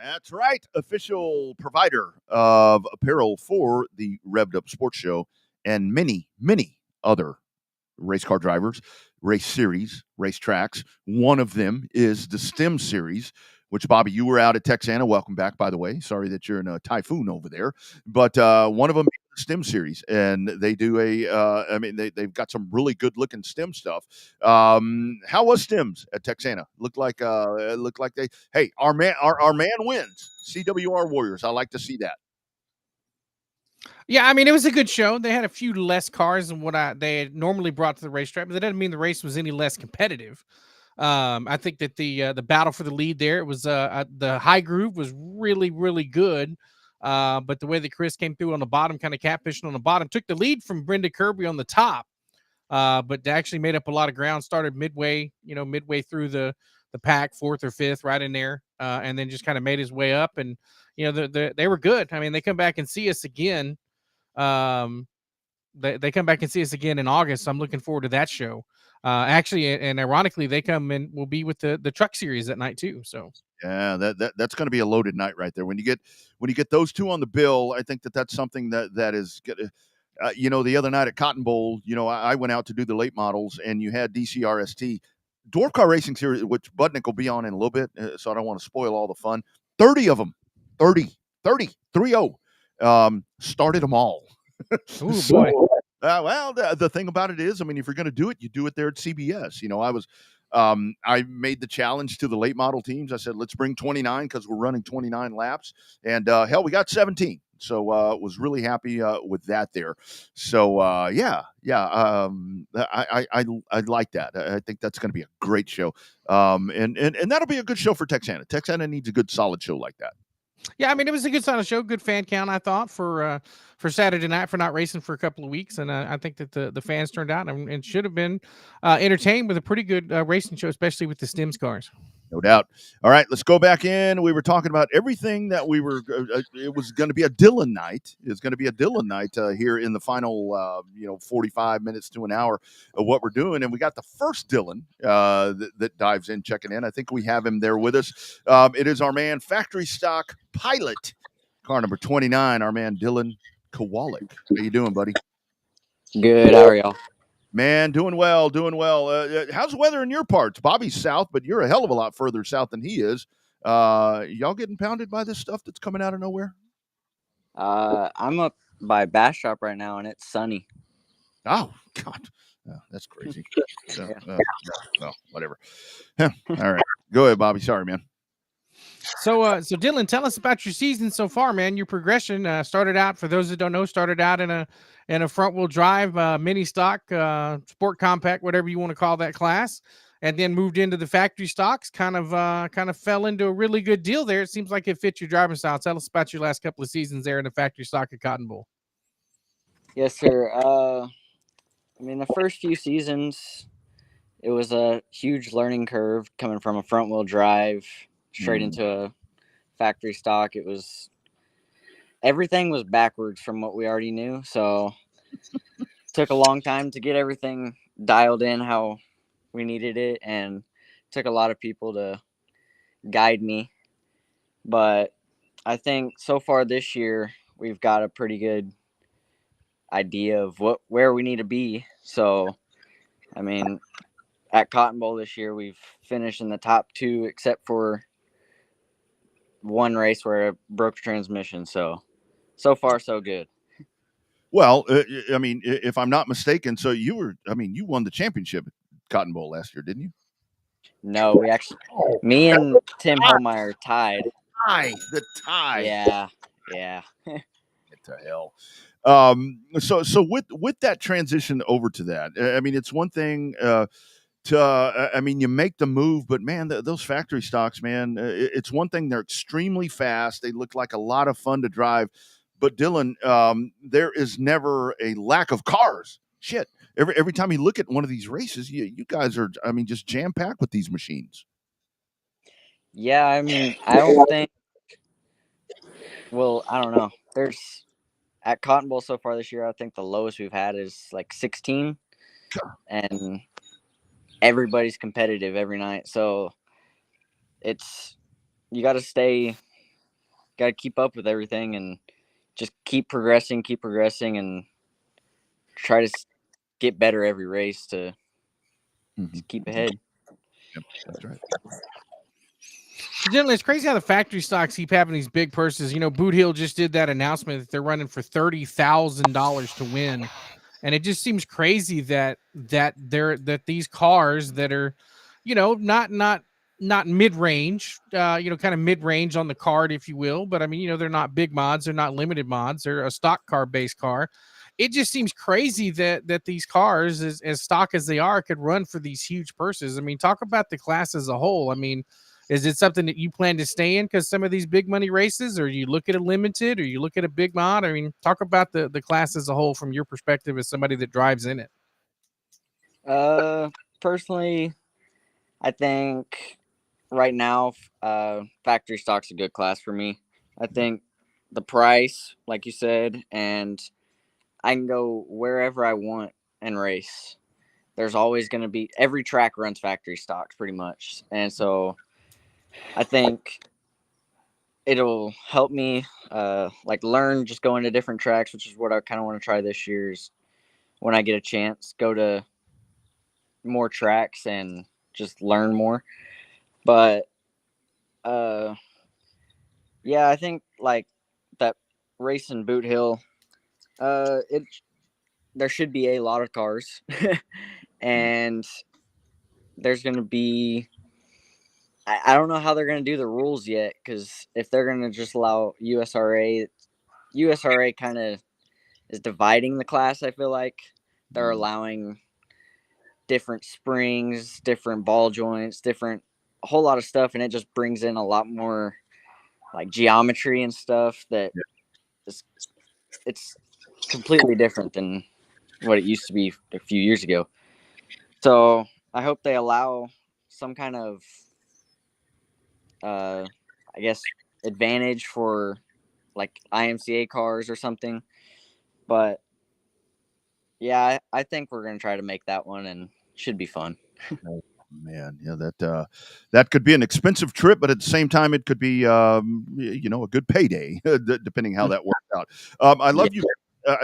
That's right. Official provider of apparel for the Revved Up Sports Show and many, many other race car drivers, race series, race tracks. One of them is the STEM series, which, Bobby, you were out at Texana. Welcome back, by the way. Sorry that you're in a typhoon over there. But one of them is the STEM series, and they do they've got some really good-looking STEM stuff. How was STEMs at Texana? Looked like our man wins. CWR Warriors. I like to see that. Yeah, I mean, it was a good show. They had a few less cars than what they had normally brought to the racetrack, but that doesn't mean the race was any less competitive. I think that the battle for the lead there, it was the high groove was really, really good. But the way that Chris came through on the bottom, kind of catfishing on the bottom, took the lead from Brenda Kirby on the top. But they actually made up a lot of ground, started midway through the pack, fourth or fifth, right in there, and then just kind of made his way up. And they were good. I mean, they come back and see us again. They come back and see us again in August. So I'm looking forward to that show. Actually, and ironically, they come and will be with the truck series that night too. So yeah, that's going to be a loaded night right there. When you get those two on the bill, I think that's something that is good. The other night at Cotton Bowl, I went out to do the late models, and you had DCRST, Dwarf Car Racing Series, which Budnick will be on in a little bit, so I don't want to spoil all the fun. 30 of them, 30, 3-0, started them all. Ooh, So, boy. well, the thing about it is, I mean, if you're going to do it, you do it there at CBS. I made the challenge to the late model teams. I said, let's bring 29 because we're running 29 laps. And hell, we got 17. So was really happy with that there. So I like that. I think that's going to be a great show. And that'll be a good show for Texana. Texana needs a good solid show like that. Yeah, I mean, it was a good solid show, good fan count, I thought, for Saturday night, for not racing for a couple of weeks. And I think that the fans turned out and should have been entertained with a pretty good racing show, especially with the Stems cars. No doubt. All right, let's go back in. We were talking about everything that we were. It was going to be a Dylan night. It's going to be a Dylan night here in the final, 45 minutes to an hour of what we're doing. And we got the first Dylan that dives in, checking in. I think we have him there with us. It is our man, Factory Stock Pilot, car number 29. Our man Dylan Kowalik. How you doing, buddy? Good. How are y'all? Man, doing well. How's the weather in your parts? Bobby's south, but you're a hell of a lot further south than he is. Y'all getting pounded by this stuff that's coming out of nowhere? I'm up by Bastrop right now, and it's sunny. Oh, God. Oh, that's crazy. Well, whatever. All right. Go ahead, Bobby. Sorry, man. So Dylan, tell us about your season so far, man. Your progression started out, for those that don't know, in a front wheel drive mini stock sport compact, whatever you want to call that class, and then moved into the factory stocks. Kind of fell into a really good deal there. It seems like it fits your driving style. Tell us about your last couple of seasons there in the factory stock at Cotton Bowl. Yes, sir. I mean, the first few seasons, it was a huge learning curve coming from a front wheel drive straight into a factory stock. Everything was backwards from what we already knew. So it took a long time to get everything dialed in how we needed it, and took a lot of people to guide me. But I think so far this year, we've got a pretty good idea of where we need to be. So, I mean, at Cotton Bowl this year, we've finished in the top 2, except for one race where I broke transmission. So far, so good. Well, I mean, if I'm not mistaken, so you won the championship at Cotton Bowl last year, didn't you? No, me and Tim Holmeyer tied. The tie. Yeah. Get to hell. So with that transition over to that, I mean, it's one thing I mean, you make the move, but man, those factory stocks, man, it's one thing. They're extremely fast. They look like a lot of fun to drive. But Dylan, there is never a lack of cars. Shit. Every time you look at one of these races, you guys are, I mean, just jam packed with these machines. Yeah, I mean, I don't think. Well, I don't know. There's at Cotton Bowl so far this year, I think the lowest we've had is like 16, and everybody's competitive every night. So you got to keep up with everything and just keep progressing, and try to get better every race to keep ahead. Yep, that's right. Gentlemen, it's crazy how the factory stocks keep having these big purses. You know, Boot Hill just did that announcement that they're running for $30,000 to win, and it just seems crazy that these cars that are, you know, not mid range, kind of mid range on the card, if you will, but I mean, you know, they're not big mods, they're not limited mods, they're a stock car based car. It just seems crazy that these cars, as stock as they are, could run for these huge purses. I mean, talk about the class as a whole. I mean, is it something that you plan to stay in because some of these big money races, or you look at a limited, or you look at a big mod? I mean, talk about the class as a whole from your perspective as somebody that drives in it. Personally, I think right now, factory stock's a good class for me. I think the price, like you said, and I can go wherever I want and race. There's always going to be, every track runs factory stocks pretty much. And so I think it'll help me like learn just going to different tracks, which is what I kind of want to try this year, is when I get a chance, go to more tracks and just learn more. But yeah, I think like that race in Boot Hill, there should be a lot of cars and there's going to be, I don't know how they're going to do the rules yet, because if they're going to just allow USRA kind of is dividing the class. I feel like they're allowing different springs, different ball joints, a whole lot of stuff, and it just brings in a lot more like geometry and stuff that it's completely different than what it used to be a few years ago. So I hope they allow some kind of I guess advantage for like IMCA cars or something. But yeah, I think we're gonna try to make that one, and should be fun. Oh, man, yeah, that could be an expensive trip, but at the same time, it could be a good payday, depending how that works out. I love you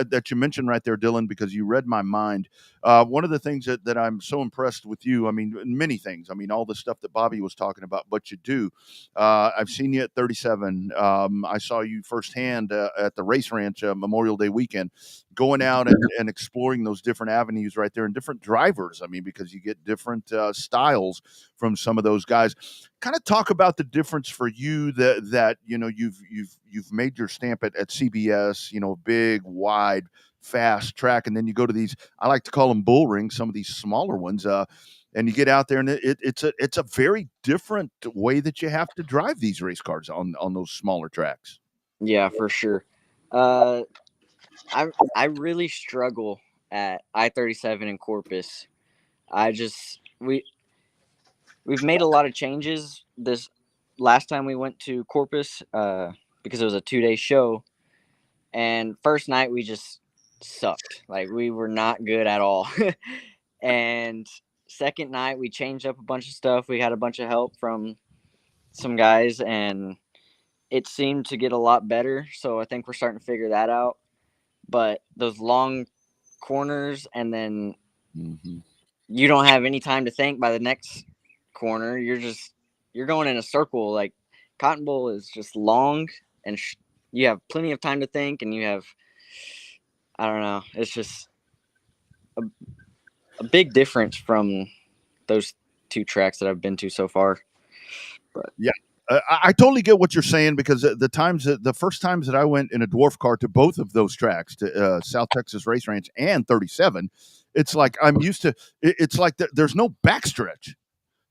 that you mentioned right there, Dylan, because you read my mind. One of the things that I'm so impressed with you, I mean, many things. I mean, all the stuff that Bobby was talking about, but you do. I've seen you at 37. I saw you firsthand at the race ranch Memorial Day weekend, going out and exploring those different avenues right there and different drivers. I mean, because you get different styles from some of those guys. Kind of talk about the difference for you that you know you've made your stamp at CBS, you know, big, wide, fast track, and then you go to these, I like to call them bull rings, some of these smaller ones. and you get out there, and it's a very different way that you have to drive these race cars on those smaller tracks. Yeah, for sure. I really struggle at I-37 in Corpus. We've made a lot of changes this last time we went to Corpus because it was a 2-day show, and first night we just sucked. Like, we were not good at all. And second night we changed up a bunch of stuff. We had a bunch of help from some guys, and it seemed to get a lot better. So I think we're starting to figure that out. But those long corners, and then you don't have any time to think by the next corner. You're going in a circle. Like, Cotton Bowl is just long, and you have plenty of time to think, and you have, I don't know, it's just a big difference from those two tracks that I've been to so far. But yeah, I totally get what you're saying, because the first times that I went in a dwarf car to both of those tracks, to South Texas Race Ranch and 37, it's like I'm used to. It's like there's no backstretch,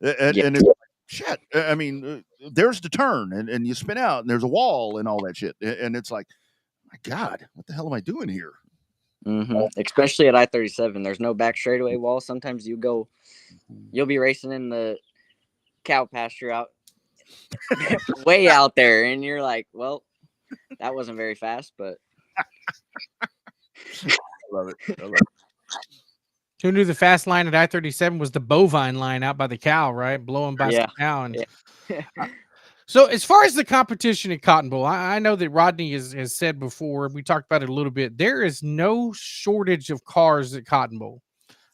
and it's like, shit. I mean, there's the turn, and you spin out, and there's a wall, and all that shit, and it's like, my God, what the hell am I doing here? Especially at I-37, there's no back straightaway wall. Sometimes you'll be racing in the cow pasture out way out there, and you're like, well, that wasn't very fast, but I love it. Who knew the fast line at I-37 was the bovine line out by the cow, right? Blowing by some cow. And so as far as the competition at Cotton Bowl, I know that Rodney has said before, we talked about it a little bit, there is no shortage of cars at Cotton Bowl,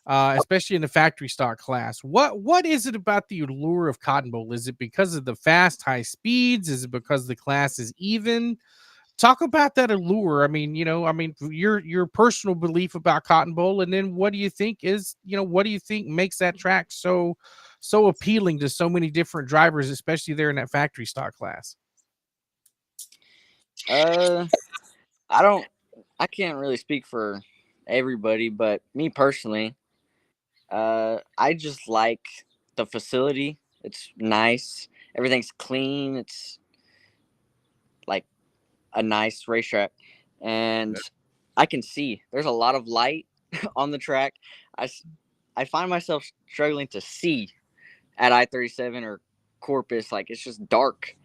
especially in the factory stock class. What is it about the allure of Cotton Bowl? Is it because of the fast, high speeds? Is it because the class is even? Talk about that allure. I mean, your personal belief about Cotton Bowl, and then what do you think makes that track so appealing to so many different drivers, especially there in that factory stock class? I can't really speak for everybody, but me personally, I just like the facility. It's nice. Everything's clean. It's like a nice racetrack, and I can see there's a lot of light on the track. I find myself struggling to see at I-37 or Corpus. Like, it's just dark,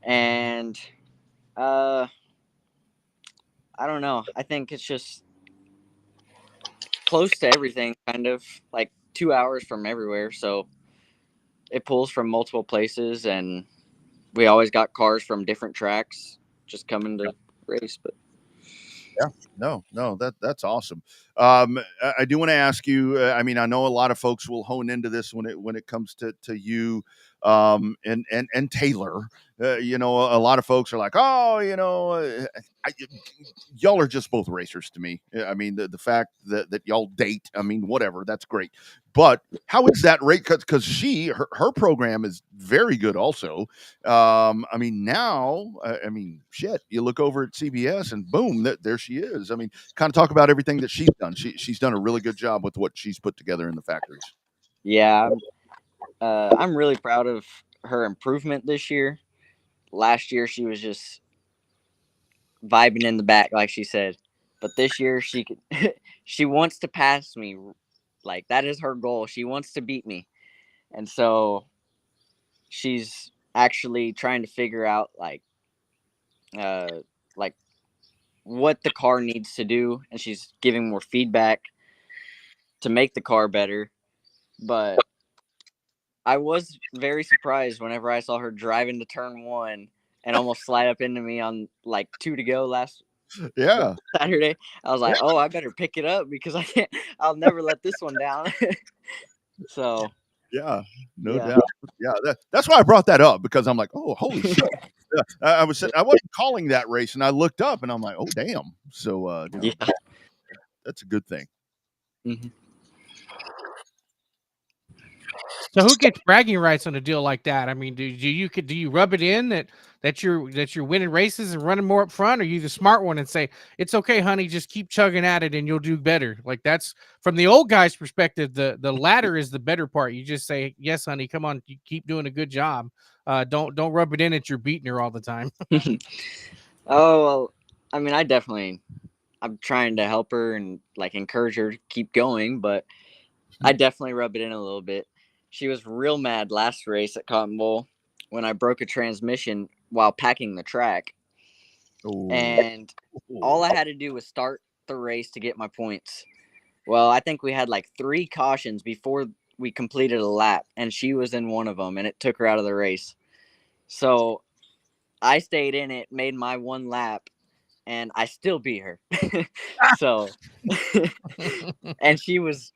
and I don't know. I think it's just close to everything, kind of like 2 hours from everywhere. So it pulls from multiple places, and we always got cars from different tracks just coming to race. But no, that's awesome. I do want to ask you. I mean, I know a lot of folks will hone into this when it comes to you, and Taylor. A lot of folks are like, oh, y'all are just both racers to me. I mean, the fact that y'all date, I mean, whatever, that's great. But how is that rate? Because her program is very good also. I mean, now, shit, you look over at CBS and boom, there she is. I mean, kind of talk about everything that she's done. She's done a really good job with what she's put together in the factories. Yeah, I'm really proud of her improvement this year. Last year, she was just vibing in the back, like she said. But this year, she wants to pass me. Like, that is her goal. She wants to beat me. And so she's actually trying to figure out like what the car needs to do, and she's giving more feedback to make the car better. But I was very surprised whenever I saw her drive into turn 1 and almost slide up into me on like 2 to go last Saturday. I was like, oh, I better pick it up because I'll never let this one down. So yeah, no doubt. Yeah, that's why I brought that up, because I'm like, oh, holy shit. I wasn't calling that race, and I looked up and I'm like, oh, damn. So that's a good thing. So who gets bragging rights on a deal like that? I mean, do you rub it in that you're winning races and running more up front, or are you the smart one and say it's okay, honey, just keep chugging at it and you'll do better? Like, that's from the old guy's perspective. The latter is the better part. You just say, yes, honey, come on, you keep doing a good job. Don't rub it in that you're beating her all the time. Oh, well, I mean, I'm trying to help her and like encourage her to keep going, but I definitely rub it in a little bit. She was real mad last race at Cotton Bowl when I broke a transmission while packing the track. Oh. And all I had to do was start the race to get my points. Well, I think we had like 3 cautions before we completed a lap, and she was in one of them, and it took her out of the race. So I stayed in it, made my 1 lap, and I still beat her. So, and she was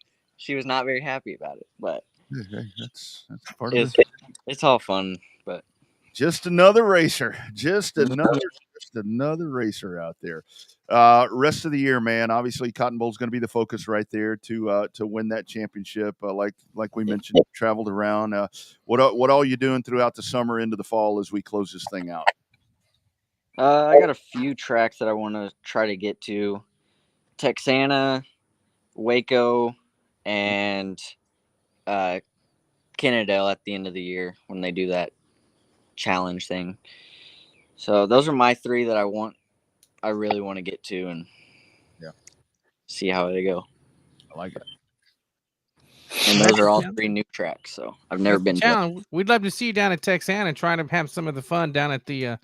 not very happy about it, but That's part of it. it's all fun. But Just another racer, just another racer out there. Rest of the year, man. Obviously, Cotton Bowl is going to be the focus right there to win that championship. Like we mentioned, traveled around. What all you doing throughout the summer into the fall as we close this thing out? I got a few tracks that I want to try to get to: Texana, Waco, and Kennedale at the end of the year when they do that challenge thing. So those are my 3 that I really want to get to and see how they go. I like it. And those are all 3 new tracks, so I've never been to. We'd love to see you down at Texana and try to have some of the fun down at the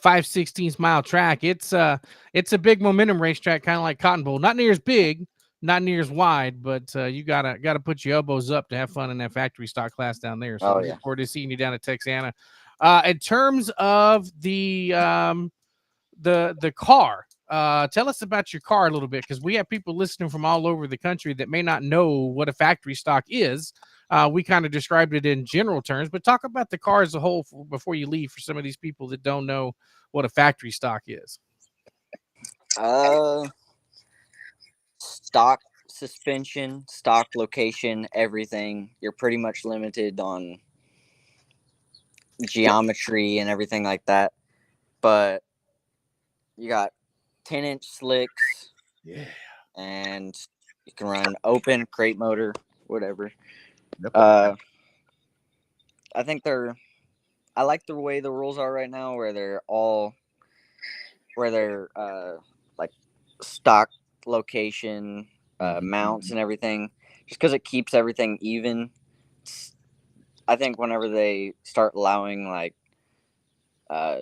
5/16 mile track. It's a big momentum racetrack, kind of like Cotton Bowl. Not near as big, not near as wide, but you gotta put your elbows up to have fun in that factory stock class down there. So I look forward to seeing you down at Texana. In terms of the car, tell us about your car a little bit, because we have people listening from all over the country that may not know what a factory stock is. We kind of described it in general terms, but talk about the car as a whole before you leave for some of these people that don't know what a factory stock is. Stock suspension, stock location, everything. You're pretty much limited on geometry and everything like that. But you got 10-inch slicks. Yeah. And you can run open, crate motor, whatever. Yep. I think I like the way the rules are right now, where they're like stock location, mounts and everything, just because it keeps everything even. I think whenever they start allowing like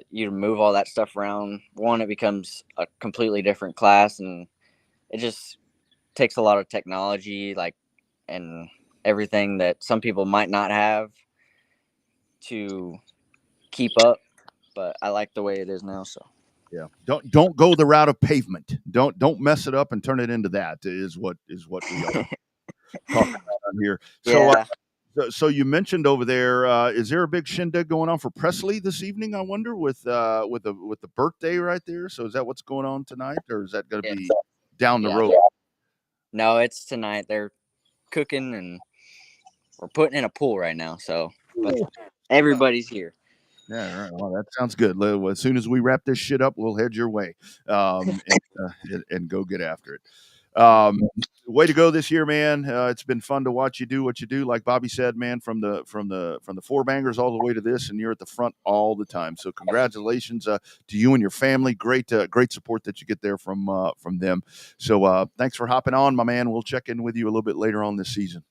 you to move all that stuff around, it becomes a completely different class, and it just takes a lot of technology, and everything that some people might not have to keep up. But I like the way it is now. So yeah, don't go the route of pavement. Don't mess it up and turn it into that. Is what we are talking about on here. So you mentioned over there, is there a big shindig going on for Presley this evening? I wonder with the birthday right there. So is that what's going on tonight, or is that going to be down the road? No, it's tonight. They're cooking and we're putting in a pool right now. So but everybody's here. Yeah, right. Well, that sounds good. As soon as we wrap this shit up, we'll head your way and go get after it. Way to go this year, man. It's been fun to watch you do what you do. Like Bobby said, man, from the 4-bangers all the way to this, and you're at the front all the time. So congratulations to you and your family. Great support that you get there from them. So thanks for hopping on, my man. We'll check in with you a little bit later on this season.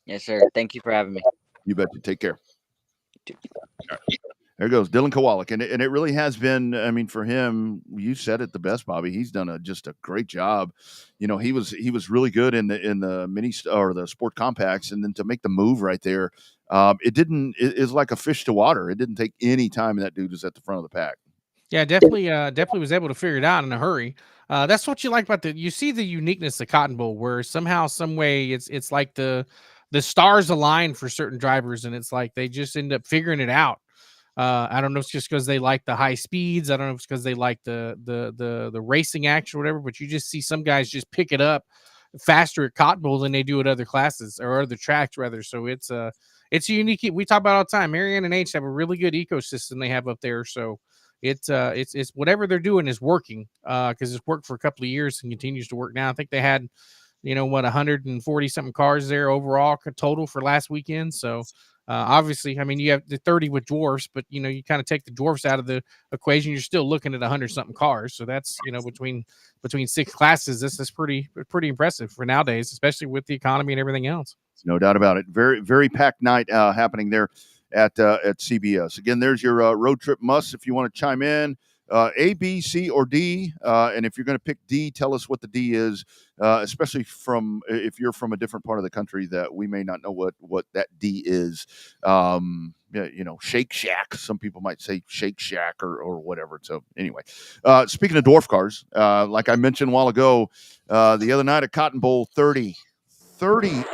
Yes, sir. Thank you for having me. You bet. You take care. There goes Dylan Kowalik, and it really has been. I mean, for him, you said it the best, Bobby. He's done just a great job. You know, he was really good in the mini or the sport compacts, and then to make the move right there, it's like a fish to water. It didn't take any time, and that dude was at the front of the pack. Yeah, definitely was able to figure it out in a hurry. That's what you like about you see the uniqueness of Cotton Bowl, where somehow, some way, it's like the stars align for certain drivers, and it's like they just end up figuring it out. I don't know if it's just because they like the high speeds. I don't know if it's because they like the racing action or whatever, but you just see some guys just pick it up faster at Cotton Bowl than they do at other classes or other tracks rather. So it's a unique. We talk about it all the time. Marianne and H have a really good ecosystem they have up there. So it's whatever they're doing is working because it's worked for a couple of years and continues to work now. I think they had 140 something cars there overall total for last weekend. So obviously, I mean, you have the 30 with dwarfs, but you kind of take the dwarfs out of the equation, you're still looking at 100 something cars. So that's between 6 classes, this is pretty impressive for nowadays, especially with the economy and everything else. No doubt about it. Very, very packed night happening there at CBS. Again, there's your road trip must if you want to chime in. A, B, C, or D. And if you're going to pick D, tell us what the D is, especially if you're from a different part of the country that we may not know what that D is. Shake Shack. Some people might say Shake Shack or whatever. So anyway, speaking of dwarf cars, like I mentioned a while ago, the other night at Cotton Bowl, 30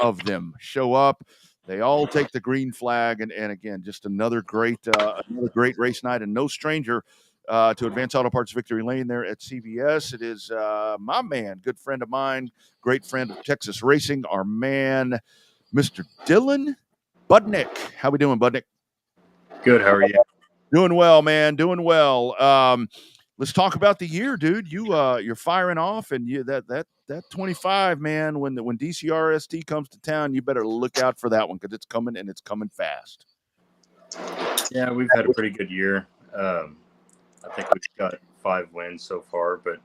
of them show up. They all take the green flag, and again, just another great race night, and no stranger to Advanced Auto Parts Victory Lane there at CBS. It is my man, good friend of mine, great friend of Texas Racing, our man, Mr. Dylan Budnick. How we doing, Budnick? Good. How are you? Doing well, man. Doing well. Let's talk about the year, dude. You're firing off, and that 25, man. When DCRST comes to town, you better look out for that one because it's coming and it's coming fast. Yeah, we've had a pretty good year. I think we've got 5 wins so far, but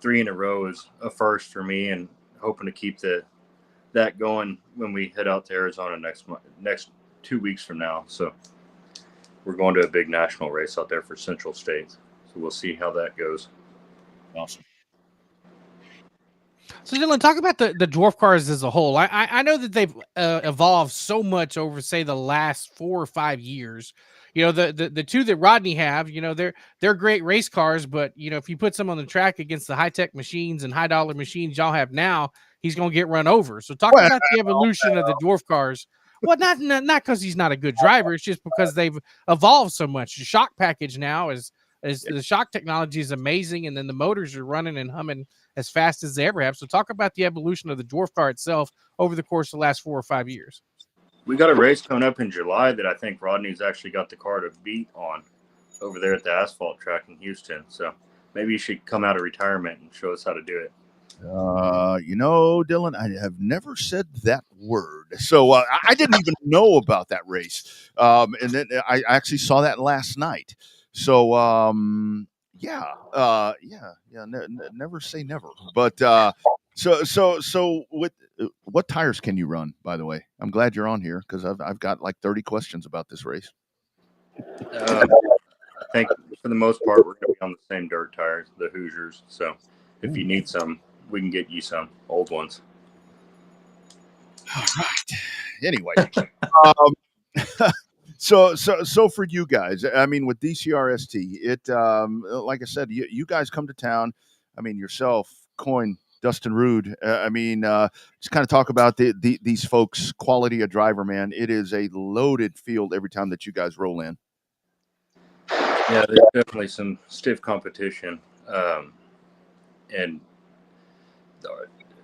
3 in a row is a first for me, and hoping to keep that going when we head out to Arizona next 2 weeks from now. So we're going to a big national race out there for Central States. So we'll see how that goes. Awesome. So Dylan, talk about the dwarf cars as a whole. I know that they've evolved so much over, say, the last 4 or 5 years. The 2 that Rodney have, they're great race cars, but if you put some on the track against the high tech machines and high dollar machines y'all have now, he's going to get run over. So talk about the evolution of the dwarf cars. Well, not because he's not a good driver. It's just because they've evolved so much. The shock package now is the shock technology is amazing, and then the motors are running and humming as fast as they ever have. So talk about the evolution of the dwarf car itself over the course of the last 4 or 5 years. We got a race coming up in July that I think Rodney's actually got the car to beat on over there at the asphalt track in Houston. So maybe you should come out of retirement and show us how to do it. Dylan, I have never said that word. So I didn't even know about that race. And then I actually saw that last night. So, never say never. But so with what tires can you run? By the way, I'm glad you're on here because I've got like 30 questions about this race. I think for the most part we're going to be on the same dirt tires, the Hoosiers. So if you need some, we can get you some old ones. All right. Anyway. So for you guys, I mean, with DCRST, it like I said, you guys come to town. I mean, yourself, Coin, Dustin Rude. Just kind of talk about these folks' quality of driver, man. It is a loaded field every time that you guys roll in. Yeah, there's definitely some stiff competition, and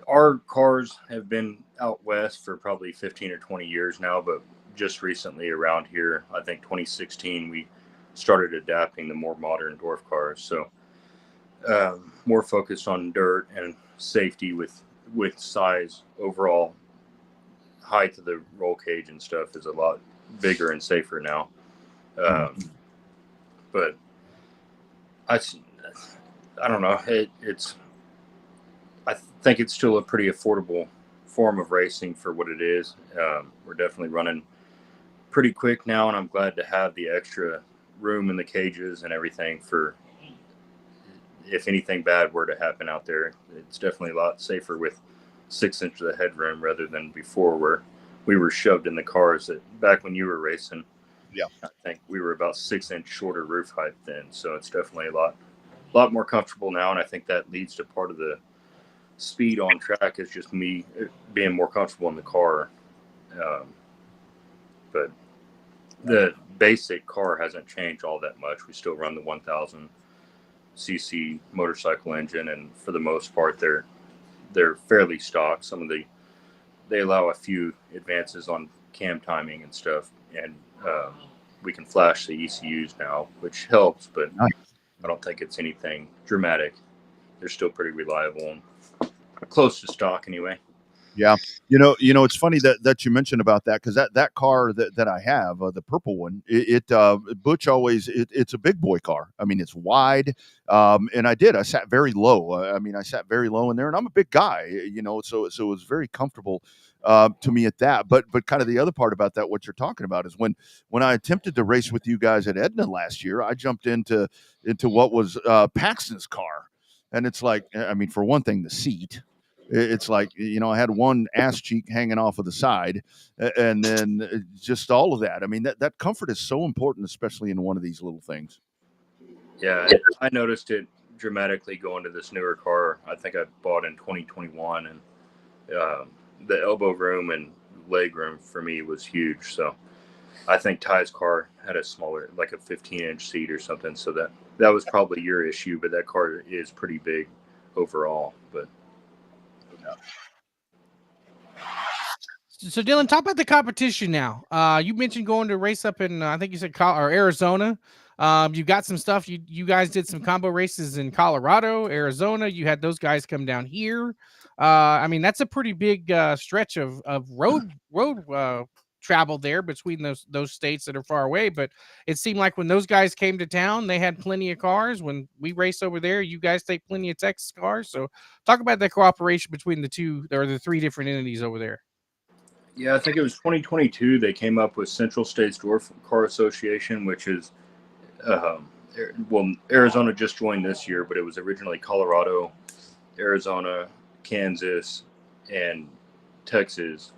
our cars have been out west for probably 15 or 20 years now, but just recently around here, I think 2016, we started adapting the more modern dwarf cars. So more focused on dirt and safety with size. Overall height of the roll cage and stuff is a lot bigger and safer now. But I don't know. I think it's still a pretty affordable form of racing for what it is. We're definitely running pretty quick now, and I'm glad to have the extra room in the cages and everything for if anything bad were to happen out there. It's definitely a lot safer with 6 inches of headroom rather than before where we were shoved in the cars. Back when you were racing, yeah, I think we were about 6 inch shorter roof height then. So it's definitely a lot more comfortable now, and I think that leads to part of the speed on track is just me being more comfortable in the car. But the basic car hasn't changed all that much. We still run the 1000 cc motorcycle engine, and for the most part they're they're fairly stock. They allow a few advances on cam timing and stuff, and we can flash the ECUs now, which helps, but Nice. I don't think it's anything dramatic. They're still pretty reliable and close to stock anyway. Yeah, it's funny that you mentioned about that, because that car that I have, the purple one, Butch always it's a big boy car. I mean, it's wide, and I sat very low. I sat very low in there, and I'm a big guy, so it was very comfortable to me at that. But kind of the other part about that, what you're talking about, is when I attempted to race with you guys at Edna last year, I jumped into what was Paxton's car, and it's like, I mean, for one thing, the seat. It's like, I had one ass cheek hanging off of the side, and then just all of that. I mean, that comfort is so important, especially in one of these little things. Yeah, I noticed it dramatically going to this newer car. I think I bought in 2021, and the elbow room and leg room for me was huge. So I think Ty's car had a smaller, like a 15-inch seat or something. So that was probably your issue, but that car is pretty big overall. But So Dylan, talk about the competition now. You mentioned going to race up in, I think you said Arizona. You got some stuff. You guys did some combo races in Colorado, Arizona. You had those guys come down here. I mean, that's a pretty big stretch of road travel there between those states that are far away. But it seemed like when those guys came to town, they had plenty of cars. When we race over there, you guys take plenty of Texas cars. So talk about the cooperation between the three different entities over there. yeah, I think it was 2022. They came up with Central States Dwarf Car Association, which is, Arizona just joined this year, but it was originally Colorado, Arizona, Kansas, and Texas.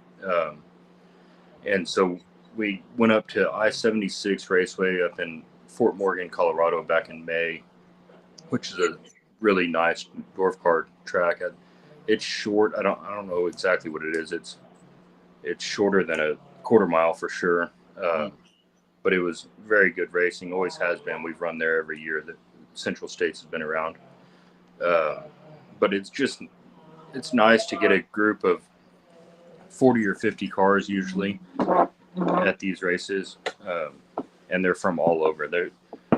And so we went up to I-76 Raceway up in Fort Morgan, Colorado back in May, which is a really nice dwarf car track. It's short. I don't know exactly what it is. It's shorter than a quarter mile for sure. But it was very good racing. Always has been. We've run there every year that Central States has been around. But it's nice to get a group of 40 or 50 cars usually at these races. And they're from all over.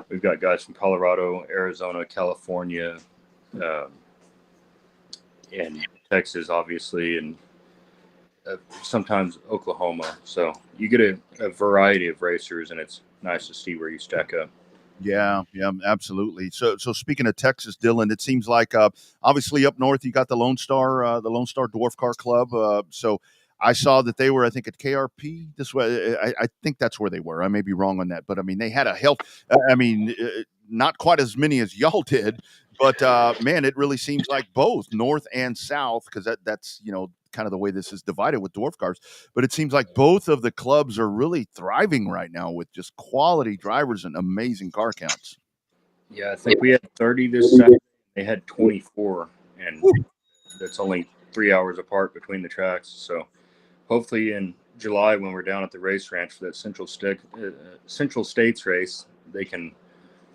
We've got guys from Colorado, Arizona, California, and Texas, obviously, and sometimes Oklahoma. So you get a variety of racers, and it's nice to see where you stack up. Yeah, absolutely. So speaking of Texas, Dylan, it seems like obviously up north you got the Lone Star Dwarf Car Club. So I saw that they were, I think, at KRP this way. I think that's where they were. I may be wrong on that, but I mean, they had a help. Not quite as many as y'all did, but man, it really seems like both north and south, because that's kind of the way this is divided with dwarf cars. But it seems like both of the clubs are really thriving right now with just quality drivers and amazing car counts. Yeah, I think we had 30 this Saturday. They had 24, and that's only 3 hours apart between the tracks. So hopefully in July, when we're down at the race ranch for that Central States race, they can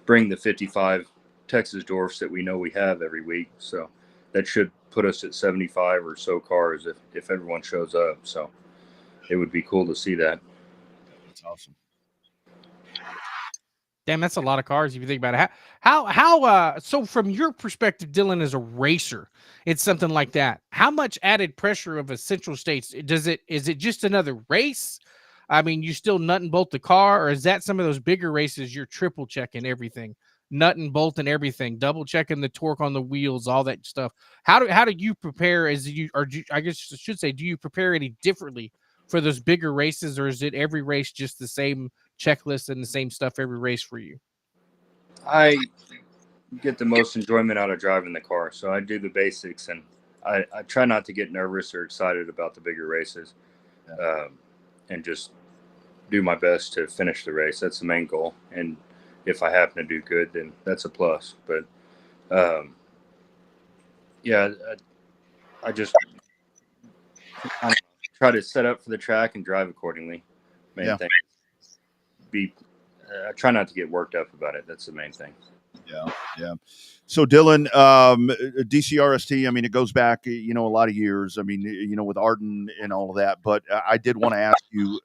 bring the 55 Texas dwarfs that we know we have every week. So that should put us at 75 or so cars if everyone shows up. So it would be cool to see that. That's awesome. Damn, that's a lot of cars if you think about it. How so from your perspective, Dylan, as a racer, it's something like that. How much added pressure of a Central States is it just another race? I mean, you still nut and bolt the car, or is that some of those bigger races you're triple checking everything, nut and bolt and everything, double checking the torque on the wheels, all that stuff? How do you prepare I guess I should say, do you prepare any differently for those bigger races, or is it every race just the same checklist and the same stuff every race for you? I get the most enjoyment out of driving the car, so I do the basics, and I try not to get nervous or excited about the bigger races, and just do my best to finish the race. That's the main goal, and if I happen to do good, then that's a plus. But I just try to set up for the track and drive accordingly. Main thing. I try not to get worked up about it. That's the main thing. Yeah, yeah. So Dylan, DCRST, I mean, it goes back, a lot of years. I mean, with Arden and all of that. But I did want to ask you,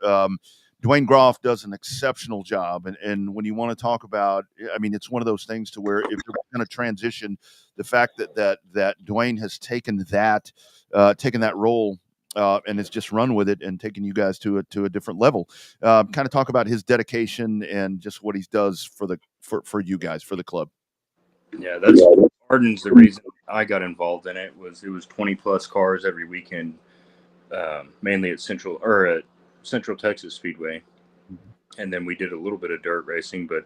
Dwayne Groff does an exceptional job, and when you want to talk about, I mean, it's one of those things to where if you're going to transition, the fact that Dwayne has taken that role. And it's just run with it and taken you guys to a different level. Kind of talk about his dedication and just what he does for you guys, for the club. Yeah, that's Arden's the reason I got involved in it. Was 20 plus cars every weekend, mainly at Central Texas Speedway, and then we did a little bit of dirt racing. But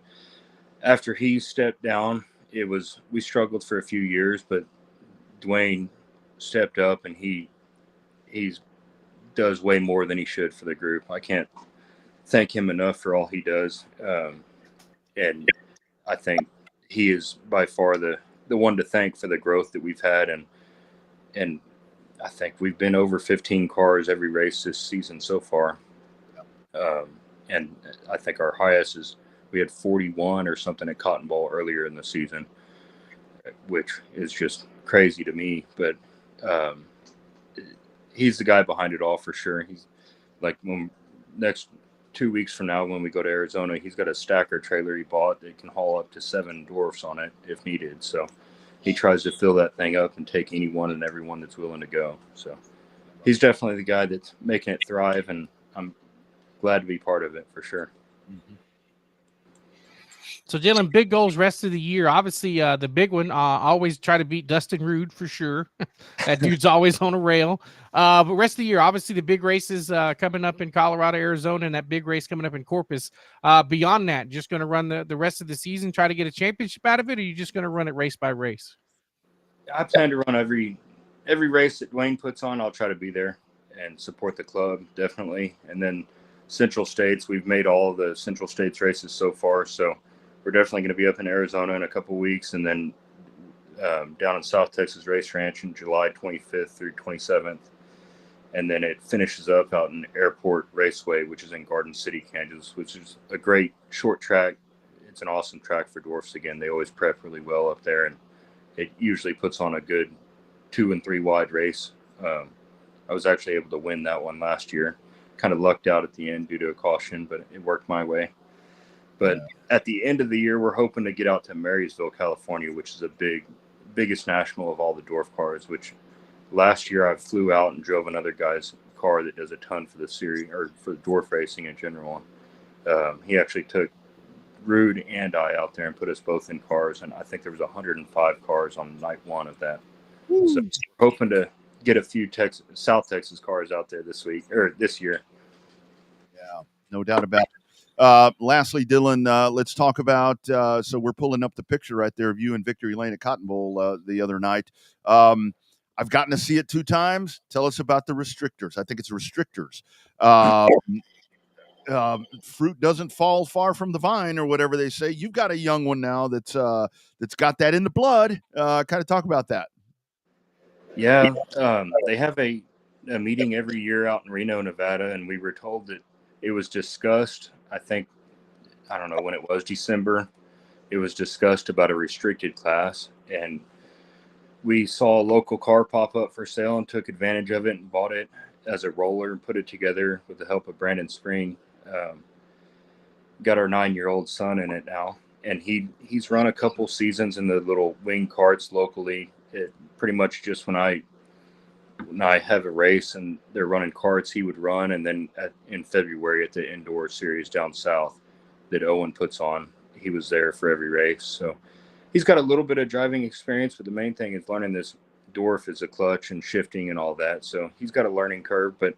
after he stepped down, we struggled for a few years. But Dwayne stepped up, and he's does way more than he should for the group. I can't thank him enough for all he does, and I think he is by far the one to thank for the growth that we've had, and I think we've been over 15 cars every race this season so far, and I think our highest is we had 41 or something at Cotton Bowl earlier in the season, which is just crazy to me. But he's the guy behind it all for sure. He's like, when next 2 weeks from now, when we go to Arizona, he's got a stacker trailer he bought that can haul up to 7 dwarfs on it if needed. So he tries to fill that thing up and take anyone and everyone that's willing to go. So he's definitely the guy that's making it thrive, and I'm glad to be part of it for sure. Mm-hmm. So Dylan, big goals rest of the year. Obviously, the big one, always try to beat Dustin Rude for sure. That dude's always on a rail. But rest of the year, obviously the big races coming up in Colorado, Arizona, and that big race coming up in Corpus. Beyond that, just going to run the rest of the season, try to get a championship out of it, or are you just going to run it race by race? I plan to run every race that Dwayne puts on. I'll try to be there and support the club, definitely. And then Central States, we've made all the Central States races so far, so we're definitely going to be up in Arizona in a couple of weeks, and then down in South Texas Race Ranch in July 25th through 27th. And then it finishes up out in Airport Raceway, which is in Garden City, Kansas, which is a great short track. It's an awesome track for dwarfs. Again, they always prep really well up there, and it usually puts on a good 2 and 3 wide race. I was actually able to win that one last year. Kind of lucked out at the end due to a caution, but it worked my way. But at the end of the year, we're hoping to get out to Marysville, California, which is a biggest national of all the dwarf cars, which last year I flew out and drove another guy's car that does a ton for the series, or for dwarf racing in general. He actually took Rude and I out there and put us both in cars, and I think there was 105 cars on night one of that. Woo. So we're hoping to get a few South Texas cars out there this year. Yeah, no doubt about it. Lastly, Dylan, let's talk about, so we're pulling up the picture right there of you and Victory Lane at Cotton Bowl the other night. I've gotten to see it 2 times. Tell us about the restrictors. I think it's restrictors. Fruit doesn't fall far from the vine, or whatever they say. You've got a young one now that's got that in the blood. Kind of talk about that. Yeah, they have a meeting every year out in Reno, Nevada, and we were told that it was discussed. I don't know when it was, December. It was discussed about a restricted class, and we saw a local car pop up for sale and took advantage of it and bought it as a roller and put it together with the help of Brandon Spring. Got our 9-year-old son in it now, and he's run a couple seasons in the little wing carts locally. It pretty much just when I have a race and they're running carts, he would run, and then in February at the indoor series down south that Owen puts on, he was there for every race. So he's got a little bit of driving experience, but the main thing is learning this dwarf is a clutch and shifting and all that. So he's got a learning curve, but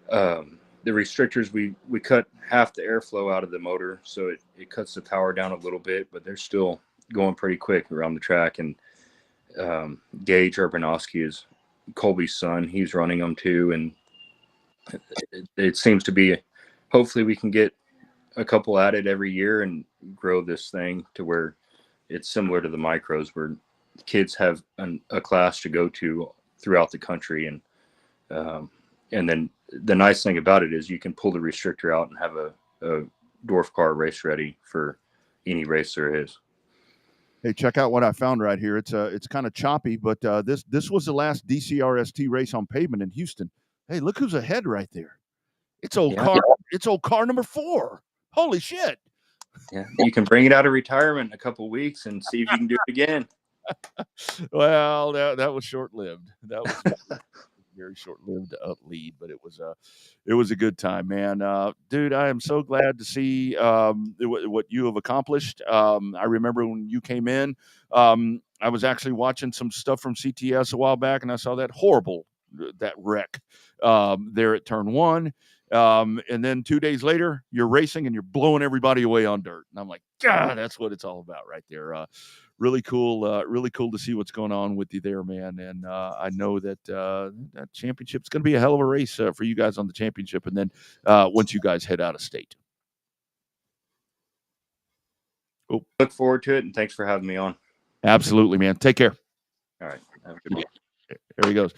the restrictors, we cut half the airflow out of the motor, so it cuts the power down a little bit, but they're still going pretty quick around the track. And Gage Urbanowski is Colby's son. He's running them too, and it seems to be, hopefully we can get a couple added every year and grow this thing to where it's similar to the micros, where kids have a class to go to throughout the country. And then the nice thing about it is you can pull the restrictor out and have a dwarf car race ready for any race there is. Hey, check out what I found right here. It's kind of choppy, but this was the last DCRST race on pavement in Houston. Hey, look who's ahead right there. It's old car number 4. Holy shit. Yeah, you can bring it out of retirement in a couple of weeks and see if you can do it again. Well, that was short lived. That was very short lived lead, but it was a good time, man. Dude, I am so glad to see what you have accomplished. I remember when you came in, I was actually watching some stuff from CTS a while back, and I saw that wreck there at turn 1. And then 2 days later, you're racing and you're blowing everybody away on dirt. And I'm like, God, that's what it's all about right there. Really cool to see what's going on with you there, man. And I know that that championship's going to be a hell of a race for you guys on the championship. And then once you guys head out of state. Cool. Look forward to it. And thanks for having me on. Absolutely, man. Take care. All right. Have a good day. There he goes.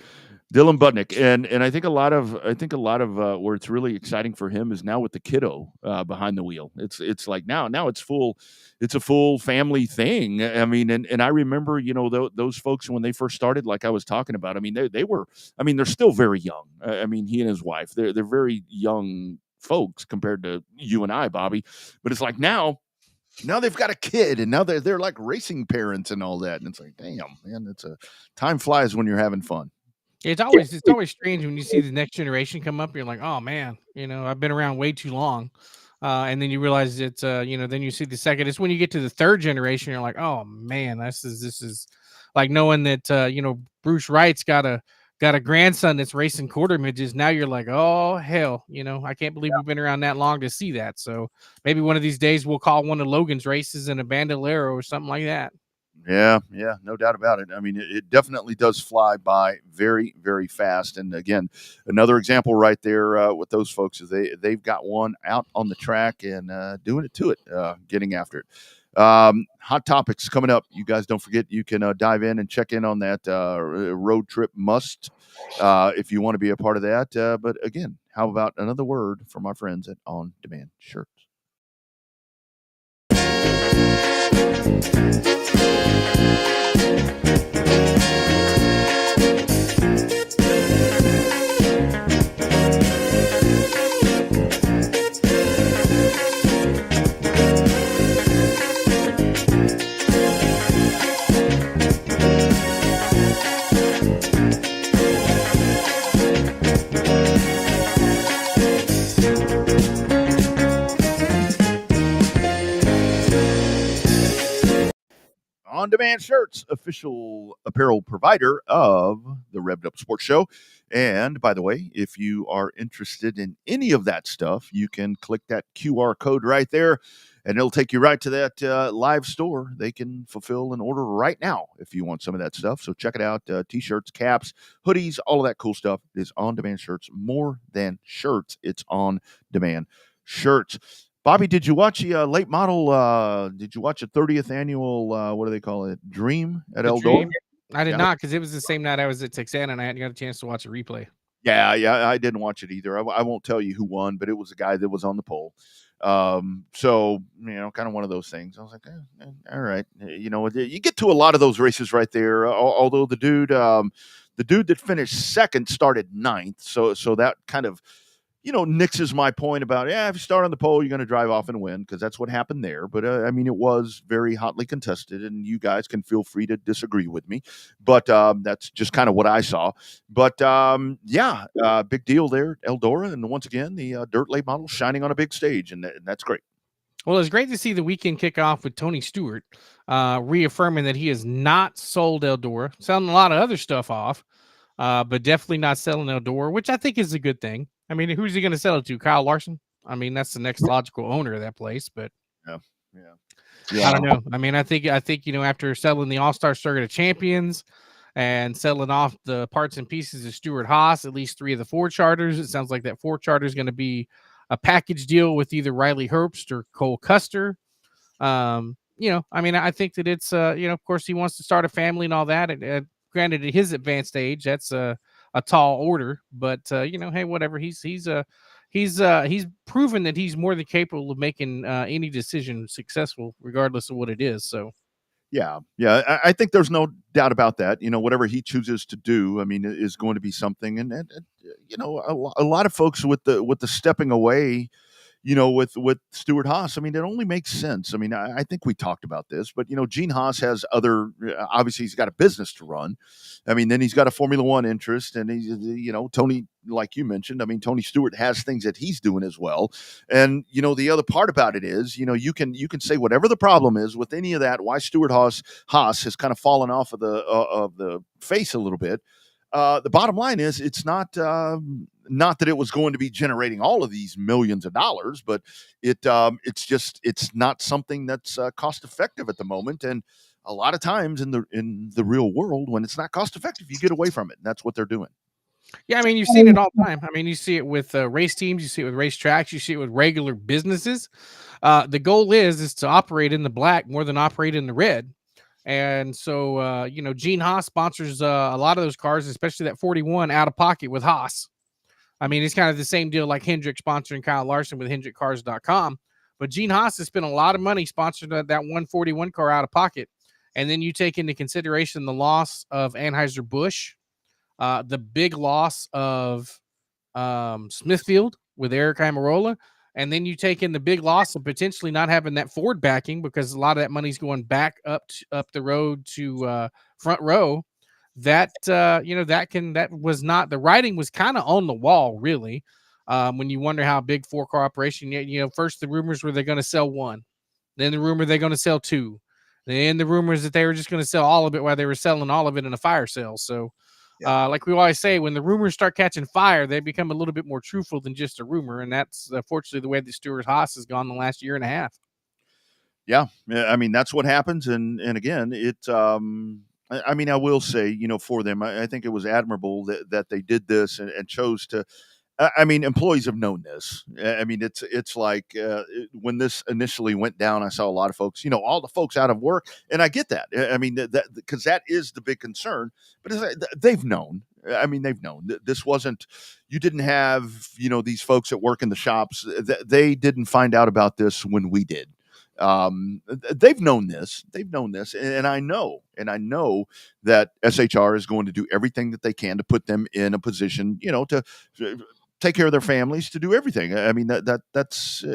Dylan Budnick, and I think a lot of where it's really exciting for him is now with the kiddo behind the wheel. It's like now it's a full family thing. I mean, and I remember those folks when they first started, like I was talking about. I mean, they were. I mean, they're still very young. I mean, he and his wife, they're very young folks compared to you and I, Bobby. But it's like now they've got a kid, and now they're like racing parents and all that. And it's like, damn, man, time flies when you're having fun. It's always strange when you see the next generation come up. You're like, oh man, I've been around way too long, and then you realize it's then you see the second. It's when you get to the third generation, you're like, oh man, this is like knowing that Bruce Wright's got a grandson that's racing quarter midgets. Now you're like, oh hell, I can't believe we've been around that long to see that. So maybe one of these days we'll call one of Logan's races in a Bandolero or something like that. Yeah, no doubt about it. I mean, it definitely does fly by very, very fast. And again, another example right there with those folks is they've got one out on the track and doing it to it, getting after it. Hot topics coming up. You guys don't forget you can dive in and check in on that road trip must if you want to be a part of that. But again, how about another word from our friends at On Demand Shirts? On Demand Shirts, official apparel provider of the Revved Up Sports Show. And by the way, if you are interested in any of that stuff, you can click that QR code right there, and it'll take you right to that live store. They can fulfill an order right now if you want some of that stuff. So check it out. T-shirts, caps, hoodies, all of that cool stuff is On Demand Shirts. More than shirts, it's On Demand Shirts. Bobby, did you watch the late model? Did you watch the 30th annual, what do they call it, Dream at Eldora? I did not, because it was the same night I was at Texana, and I hadn't got a chance to watch a replay. Yeah, I didn't watch it either. I won't tell you who won, but it was a guy that was on the pole. So, kind of one of those things. I was like, all right. You get to a lot of those races right there, although the dude that finished second started ninth. So that kind of, nixes my point about, if you start on the pole, you're going to drive off and win, because that's what happened there. But, I mean, it was very hotly contested, and you guys can feel free to disagree with me. But that's just kind of what I saw. But, big deal there, Eldora. And once again, the dirt late model shining on a big stage, and that's great. Well, it's great to see the weekend kick off with Tony Stewart reaffirming that he has not sold Eldora, selling a lot of other stuff off, but definitely not selling Eldora, which I think is a good thing. I mean, who's he going to sell it to? Kyle Larson? I mean, that's the next logical owner of that place, but yeah. I don't know. I mean, I think after selling the All-Star Circuit of Champions and selling off the parts and pieces of Stuart Haas, at least 3 of the 4 charters, it sounds like that 4 charter is going to be a package deal with either Riley Herbst or Cole Custer. I mean, I think that it's, of course, he wants to start a family and all that. And granted, at his advanced age, that's a tall order, but hey, whatever. He's proven that he's more than capable of making any decision successful, regardless of what it is. So, Yeah, I think there's no doubt about that. Whatever he chooses to do, I mean, is going to be something. And a lot of folks with the stepping away, with Stuart Haas, I mean, it only makes sense. I mean, I think we talked about this, but Gene Haas has other. Obviously, he's got a business to run. I mean, then he's got a Formula One interest, and he's Tony, like you mentioned. I mean, Tony Stewart has things that he's doing as well. And the other part about it is, you can say whatever the problem is with any of that. Why Stuart Haas has kind of fallen off of the face a little bit. The bottom line is, it's not that it was going to be generating all of these millions of dollars, but it's not something that's cost effective at the moment. And a lot of times in the real world, when it's not cost effective, you get away from it. And that's what they're doing. Yeah, I mean, you've seen it all the time. I mean, you see it with race teams, you see it with race tracks, you see it with regular businesses. The goal is to operate in the black more than operate in the red. And so, Gene Haas sponsors a lot of those cars, especially that 41 out of pocket with Haas. I mean, it's kind of the same deal like Hendrick sponsoring Kyle Larson with HendrickCars.com. But Gene Haas has spent a lot of money sponsoring that 141 car out of pocket. And then you take into consideration the loss of Anheuser-Busch, the big loss of Smithfield with Eric Amarola. And then you take in the big loss of potentially not having that Ford backing, because a lot of that money's going back up the road to Front Row. That that was not, the writing was kind of on the wall, really. When you wonder how big 4-car operation, first the rumors were they're going to sell one, then the rumor they're going to sell two, then the rumors that they were just going to sell all of it while they were selling all of it in a fire sale. So, like we always say, when the rumors start catching fire, they become a little bit more truthful than just a rumor. And that's unfortunately the way that Stuart Haas has gone the last year and a half. Yeah. I mean, that's what happens. And again, I mean, I will say, for them, I think it was admirable that they did this and chose to. I mean, employees have known this. I mean, it's like when this initially went down, I saw a lot of folks, all the folks out of work, and I get that. I mean, that because that is the big concern. But it's like, they've known. I mean, they've known. This wasn't. You didn't have these folks that work in the shops. They didn't find out about this when we did. They've known this, and I know that SHR is going to do everything that they can to put them in a position, to take care of their families, to do everything. I mean, that's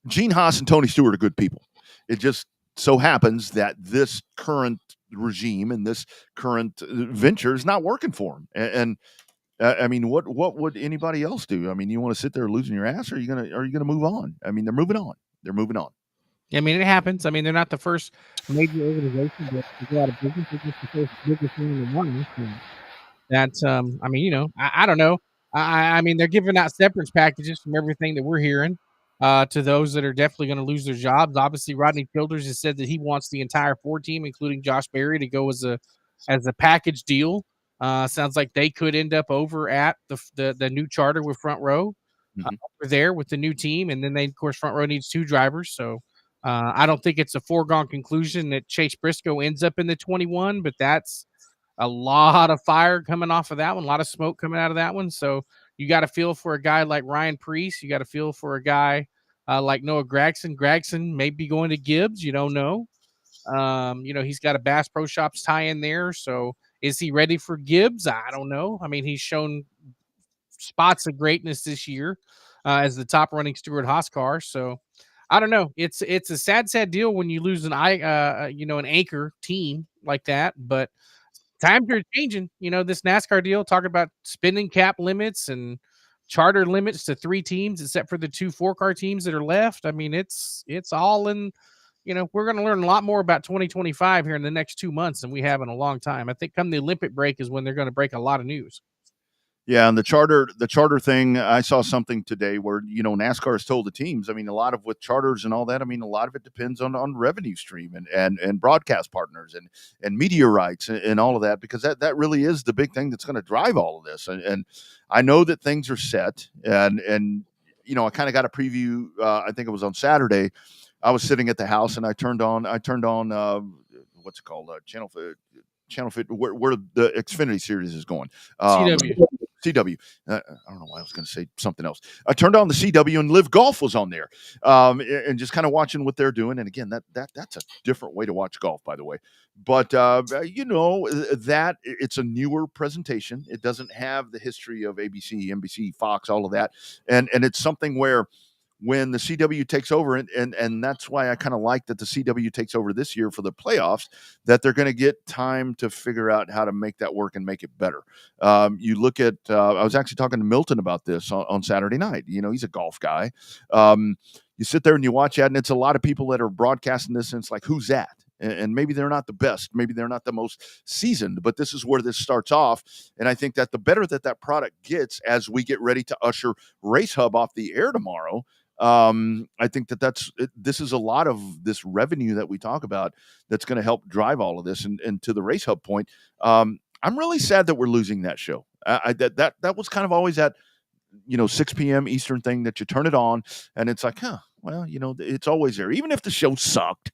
Gene Haas and Tony Stewart are good people. It just so happens that this current regime and this current venture is not working for them. And I mean, what would anybody else do? I mean, you want to sit there losing your ass, or are you gonna move on? I mean, they're moving on. I mean, it happens. I mean, they're not the first major organization to go out of business. They're just the first biggest one in the one. That's, I mean, I don't know. I mean, they're giving out severance packages from everything that we're hearing to those that are definitely going to lose their jobs. Obviously, Rodney Childers has said that he wants the entire Ford team, including Josh Berry, to go as a package deal. Sounds like they could end up over at the new charter with Front Row. Over there with the new team, and then of course, Front Row needs 2 drivers. So I don't think it's a foregone conclusion that Chase Briscoe ends up in the 21, but that's a lot of fire coming off of that one, a lot of smoke coming out of that one. So you got to feel for a guy like Ryan Preece. You got to feel for a guy like Noah Gragson. Gragson may be going to Gibbs. You don't know. He's got a Bass Pro Shops tie in there. So is he ready for Gibbs? I don't know. I mean, he's shown spots of greatness this year as the top running Stuart Haas car. So I don't know. It's a sad deal when you lose an anchor team like that, but times are changing. This NASCAR deal, talking about spending cap limits and charter limits to 3 teams, except for the 2 4-car teams that are left. I mean, it's all in, we're going to learn a lot more about 2025 here in the next 2 months than we have in a long time. I think come the Olympic break is when they're going to break a lot of news. Yeah, and the charter thing, I saw something today where, NASCAR has told the teams, I mean, a lot of with charters and all that, I mean, a lot of it depends on revenue stream and broadcast partners and media rights and all of that, because that really is the big thing that's going to drive all of this. And I know that things are set, and I kind of got a preview. I think it was on Saturday. I was sitting at the house and I turned on what's it called? Channel Fit, where the Xfinity series is going. CW. CW. I don't know why I was going to say something else. I turned on the CW and Live Golf was on there, and just kind of watching what they're doing. And again, that's a different way to watch golf, by the way. But that it's a newer presentation. It doesn't have the history of ABC, NBC, Fox, all of that, and it's something where when the CW takes over, and that's why I kind of like that the CW takes over this year for the playoffs, that they're going to get time to figure out how to make that work and make it better. You look at, I was actually talking to Milton about this on Saturday night. He's a golf guy. You sit there and you watch that, and it's a lot of people that are broadcasting this, and it's like, who's that? And maybe they're not the best. Maybe they're not the most seasoned, but this is where this starts off. And I think that the better that product gets as we get ready to usher Race Hub off the air tomorrow, I think this is a lot of this revenue that we talk about that's going to help drive all of this. And to the Race Hub point, I'm really sad that we're losing that show. That was kind of always that 6 p.m. Eastern thing that you turn it on and it's like, well, it's always there. Even if the show sucked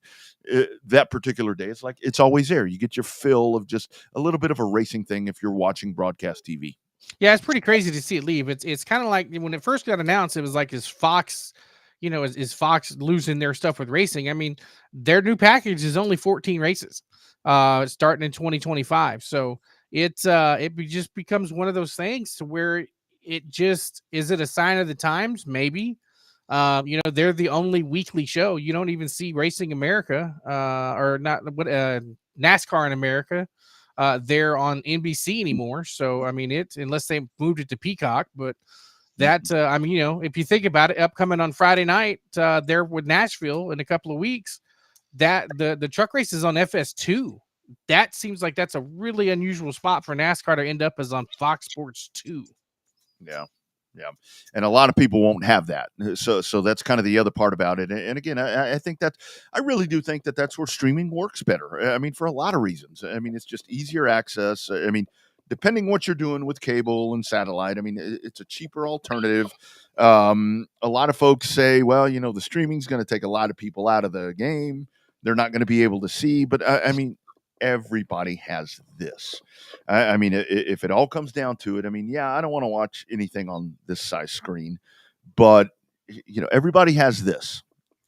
that particular day, it's like it's always there. You get your fill of just a little bit of a racing thing if you're watching broadcast TV. Yeah, it's pretty crazy to see it leave. It's kind of like when it first got announced, it was like, is Fox, is Fox losing their stuff with racing? I mean, their new package is only 14 races, starting in 2025. So it just becomes one of those things to where it just, is it a sign of the times? Maybe. They're the only weekly show. You don't even see Racing America, or not NASCAR in America. They're on NBC anymore. So, I mean, unless they moved it to Peacock, but that, if you think about it, upcoming on Friday night, there with Nashville in a couple of weeks, that the truck race is on FS2. That seems like that's a really unusual spot for NASCAR to end up as on Fox Sports 2. Yeah. Yeah. And a lot of people won't have that. So that's kind of the other part about it. And again, I think I really do think that that's where streaming works better. I mean, for a lot of reasons. I mean, it's just easier access. I mean, depending what you're doing with cable and satellite, I mean, it's a cheaper alternative. A lot of folks say, well, the streaming's going to take a lot of people out of the game. They're not going to be able to see. But I mean, everybody has this. I mean, if it all comes down to it, I mean, yeah, I don't want to watch anything on this size screen, but everybody has this,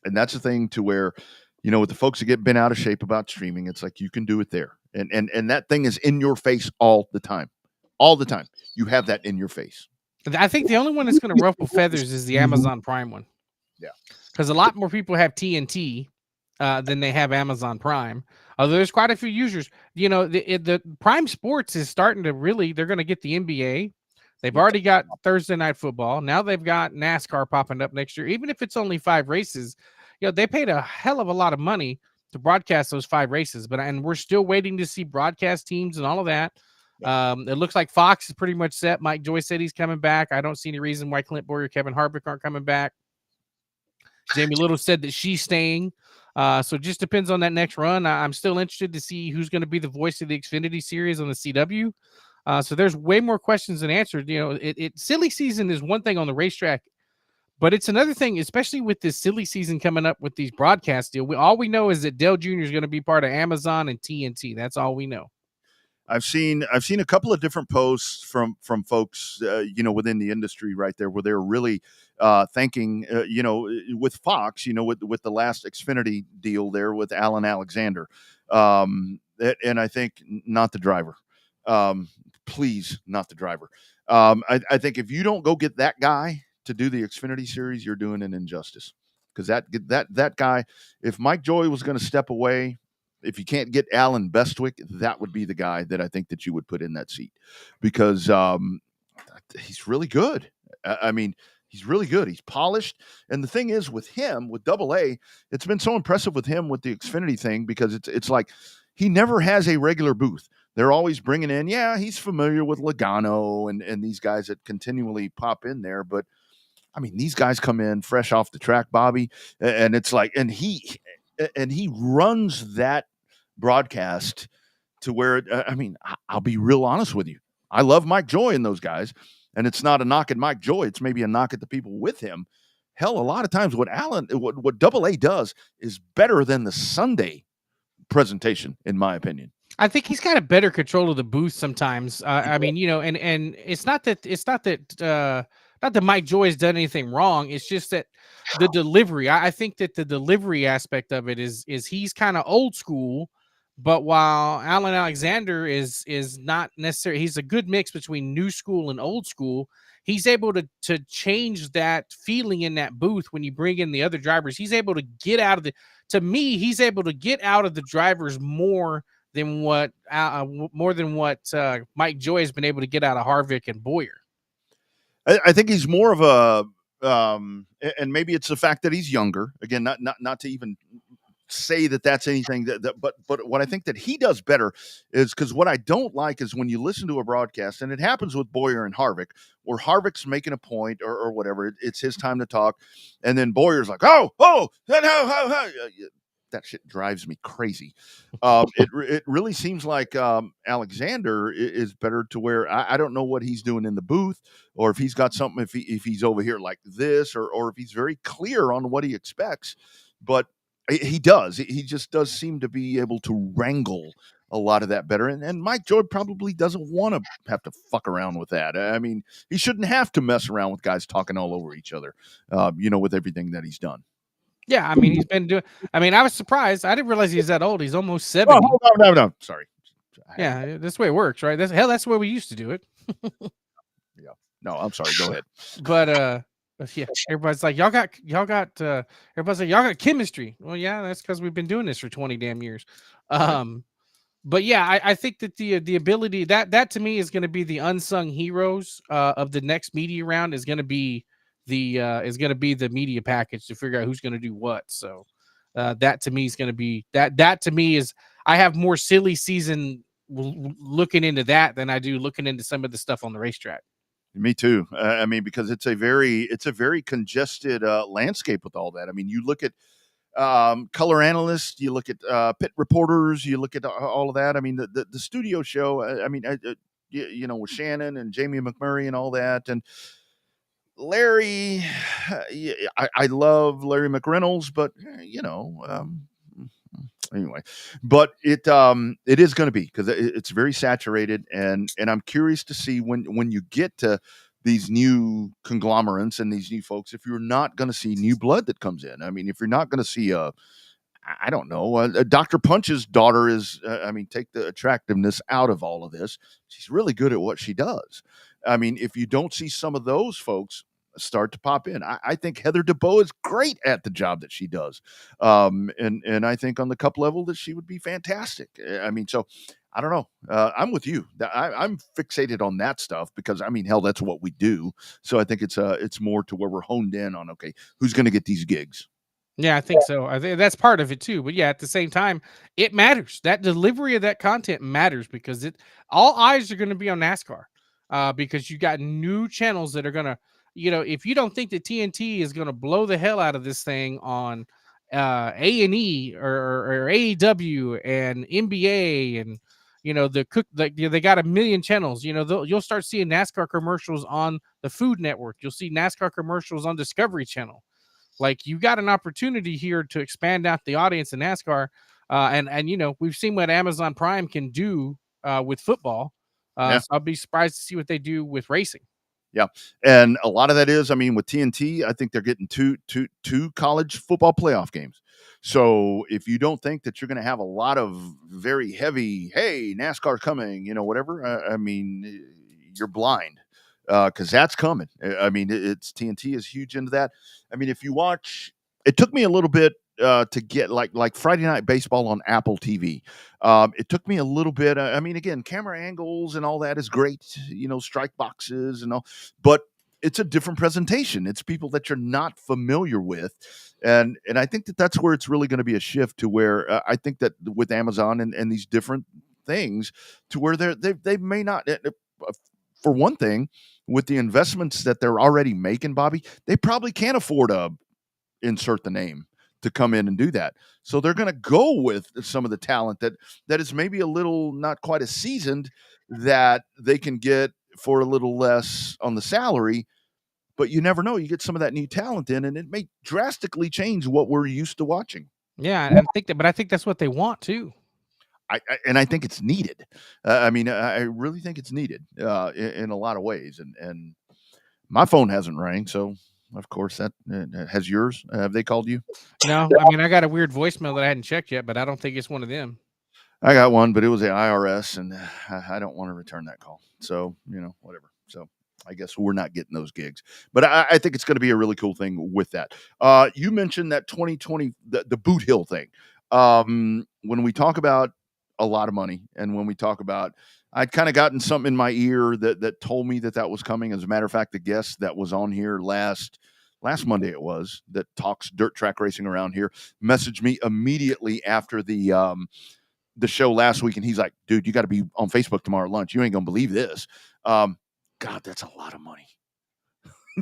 and that's the thing to where, with the folks that get bent out of shape about streaming, it's like you can do it there, and that thing is in your face all the time. You have that in your face. I think the only one that's going to ruffle feathers is the Amazon Prime one. Yeah, because a lot more people have TNT than they have Amazon Prime. Although there's quite a few users. The Prime Sports is starting to they're going to get the NBA. They've already got Thursday Night Football. Now they've got NASCAR popping up next year. Even if it's only 5 races, they paid a hell of a lot of money to broadcast those 5 races. And we're still waiting to see broadcast teams and all of that. It looks like Fox is pretty much set. Mike Joy said he's coming back. I don't see any reason why Clint Boyer, Kevin Harvick aren't coming back. Jamie Little said that she's staying. So it just depends on that next run. I'm still interested to see who's going to be the voice of the Xfinity series on the CW. So there's way more questions than answers. Silly season is one thing on the racetrack, but it's another thing, especially with this silly season coming up with these broadcast deals. All we know is that Dale Jr. is going to be part of Amazon and TNT. That's all we know. I've seen a couple of different posts from folks, within the industry right there, where they're really thanking, with Fox, with the last Xfinity deal there with Alan Alexander, and I think not the driver. Please, not the driver. I think if you don't go get that guy to do the Xfinity series, you're doing an injustice, because that guy, if Mike Joy was going to step away. If you can't get Alan Bestwick, that would be the guy that I think that you would put in that seat, because he's really good. I mean, he's really good. He's polished. And the thing is with him, with AA, it's been so impressive with him with the Xfinity thing, because it's like he never has a regular booth. They're always bringing in, he's familiar with Logano and these guys that continually pop in there. But, I mean, these guys come in fresh off the track, Bobby, and it's like, and he runs that broadcast to where, I'll be real honest with you. I love Mike Joy and those guys, and it's not a knock at Mike Joy. It's maybe a knock at the people with him. Hell, a lot of times what AA does is better than the Sunday presentation, in my opinion. I think he's got a better control of the booth sometimes. I mean, and it's not that Mike Joy has done anything wrong. It's just that the delivery. I think that the delivery aspect of it is he's kind of old school, but while Alan Alexander is not necessarily, he's a good mix between new school and old school. He's able to change that feeling in that booth when you bring in the other drivers. He's able to get out of the. To me, he's able to get out of the drivers more than what Mike Joy has been able to get out of Harvick and Boyer. I think he's more of a, and maybe it's the fact that he's younger. Again, not to even say that that's anything but what I think that he does better is, because what I don't like is when you listen to a broadcast, and it happens with Boyer and Harvick, where Harvick's making a point or whatever, it's his time to talk, and then Boyer's like, oh, that shit drives me crazy. It really seems like Alexander is better to where I don't know what he's doing in the booth, or if he's got something, if he's over here like this, or if he's very clear on what he expects. But he does. He just does seem to be able to wrangle a lot of that better. And Mike Joy probably doesn't want to have to fuck around with that. I mean, he shouldn't have to mess around with guys talking all over each other, with everything that he's done. Yeah, I mean, he's been doing. I mean, I was surprised. I didn't realize he's that old. He's almost 70. Oh, no. Sorry. Yeah, that's the way it works, right? That's the way we used to do it. Yeah. No, I'm sorry. Go ahead. But yeah, everybody's like, y'all got everybody's like, y'all got chemistry. Well, yeah, that's because we've been doing this for 20 damn years. But yeah, I think that the ability that to me is going to be the unsung heroes of the next media round is going to be the media package to figure out who's going to do what. So that to me is going to be that to me is, I have more silly season looking into that than I do looking into some of the stuff on the racetrack. Me too. I mean, because it's a very congested landscape with all that. I mean, you look at color analysts, you look at pit reporters, you look at all of that. I mean, the studio show. I mean, with Shannon and Jamie McMurray and all that, and Larry. I love Larry McReynolds, but anyway, but it is going to be, because it's very saturated, and I'm curious to see when you get to these new conglomerates and these new folks, if you're not going to see new blood that comes in. I mean, if you're not going to see I don't know, Dr. Punch's daughter is, take the attractiveness out of all of this. She's really good at what she does. I mean, if you don't see some of those folks start to pop in, I think Heather DeBow is great at the job that she does. And I think on the cup level that she would be fantastic. I mean, so I don't know. I'm with you. I'm fixated on that stuff because, I mean, hell, that's what we do. So I think it's more to where we're honed in on, okay, who's going to get these gigs? Yeah, I think so. I think that's part of it too. But yeah, at the same time, it matters. That delivery of that content matters, because all eyes are going to be on NASCAR, because you got new channels that are going to, if you don't think that TNT is going to blow the hell out of this thing on A&E or AEW and NBA and they got a million channels. You'll start seeing NASCAR commercials on the Food Network. You'll see NASCAR commercials on Discovery Channel. Like, you got an opportunity here to expand out the audience in NASCAR. And we've seen what Amazon Prime can do with football. So I'll be surprised to see what they do with racing. Yeah. And a lot of that is, I mean, with TNT, I think they're getting two college football playoff games. So if you don't think that you're going to have a lot of very heavy, hey, NASCAR's coming, whatever, I mean, you're blind. Because that's coming. I mean, it's TNT is huge into that. I mean, if you watch, it took me a little bit to get like Friday Night Baseball on Apple TV. It took me a little bit. I mean, again, camera angles and all that is great. Strike boxes and all, but it's a different presentation. It's people that you're not familiar with, and I think that's where it's really going to be a shift to where I think that with Amazon and these different things, to where they may not. For one thing, with the investments that they're already making, Bobby, they probably can't afford to insert the name to come in and do that. So they're going to go with some of the talent that is maybe a little not quite as seasoned, that they can get for a little less on the salary. But you never know. You get some of that new talent in, and it may drastically change what we're used to watching. Yeah, I think that's what they want too. and I think it's needed. I mean, I really think it's needed in a lot of ways. And my phone hasn't rang, so of course that has yours. Have they called you? No, I mean I got a weird voicemail that I hadn't checked yet, but I don't think it's one of them. I got one, but it was the IRS, and I don't want to return that call. So whatever. So I guess we're not getting those gigs, but I think it's going to be a really cool thing with that. You mentioned that 2020, the Boot Hill thing. When we talk about a lot of money, and when we talk about, I'd kind of gotten something in my ear that told me that was coming. As a matter of fact, the guest that was on here last Monday, it was, that talks dirt track racing around here, messaged me immediately after the show last week, and he's like, dude, you got to be on Facebook tomorrow at lunch. You ain't gonna believe this. God, that's a lot of money.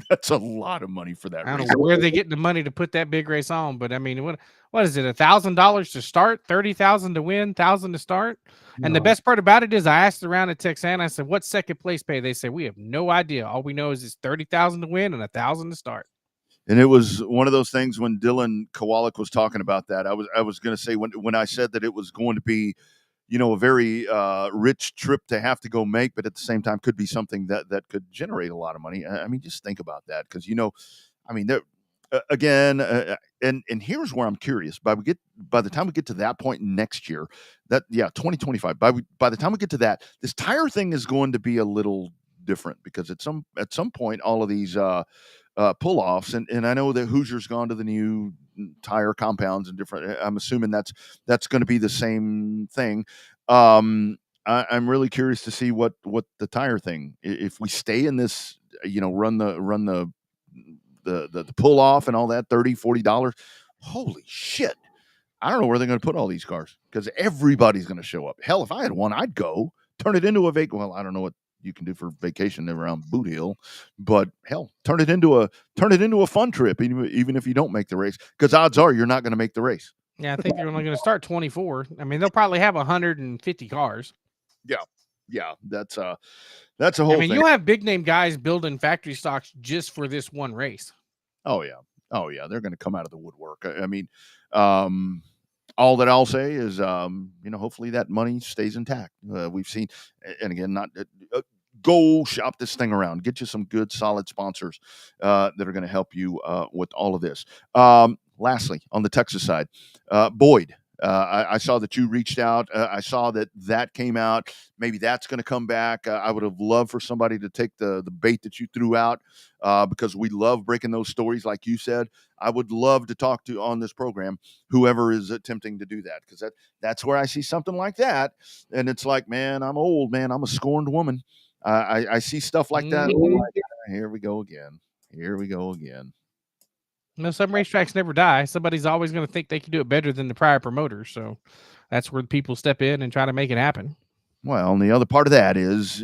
That's a lot of money for that I don't race. know where they getting the money to put that big race on, but I mean, what is it? $1,000 to start, 30,000 to win, 1,000 to start. And the best part about it is, I asked around at Texana, I said, "What's second place pay?" They said, "We have no idea. All we know is it's 30,000 to win and 1,000 to start." And it was one of those things when Dylan Kowalik was talking about that. I was going to say, when I said that it was going to be, a very rich trip to have to go make, but at the same time could be something that could generate a lot of money. I mean, just think about that, because I mean, there again, and here's where I'm curious. By the time we get to that point next year, 2025. By the time we get to that, this tire thing is going to be a little different, because at some point, all of these pull-offs, and I know that Hoosier's gone to the new tire compounds and different. I'm assuming that's going to be the same thing. I'm really curious to see what the tire thing, if we stay in this, run the pull off and all that, $30-$40. Holy shit. I don't know where they're going to put all these cars, because everybody's going to show up. Hell, if I had one, I'd go turn it into a vacation. Well, I don't know what you can do for vacation around Boot Hill, but hell, turn it into a fun trip, even if you don't make the race, because odds are you're not going to make the race. Yeah, I think they're only going to start 24. I mean, they'll probably have 150 cars. Yeah, that's a whole thing. You'll have big name guys building factory stocks just for this one race. Oh yeah, they're going to come out of the woodwork. I mean, all that I'll say is, hopefully that money stays intact. We've seen, and again, not go shop this thing around, get you some good, solid sponsors that are going to help you with all of this. Lastly, on the Texas side, Boyd. I saw that you reached out. I saw that came out. Maybe that's going to come back. I would have loved for somebody to take the bait that you threw out, because we love breaking those stories, like you said. I would love to talk to on this program whoever is attempting to do that, because that's where I see something like that, and it's like, man, I'm old, man. I'm a scorned woman. I see stuff like that. Mm-hmm. Like, here we go again. Some racetracks never die. Somebody's always going to think they can do it better than the prior promoter. So that's where people step in and try to make it happen. Well, and the other part of that is,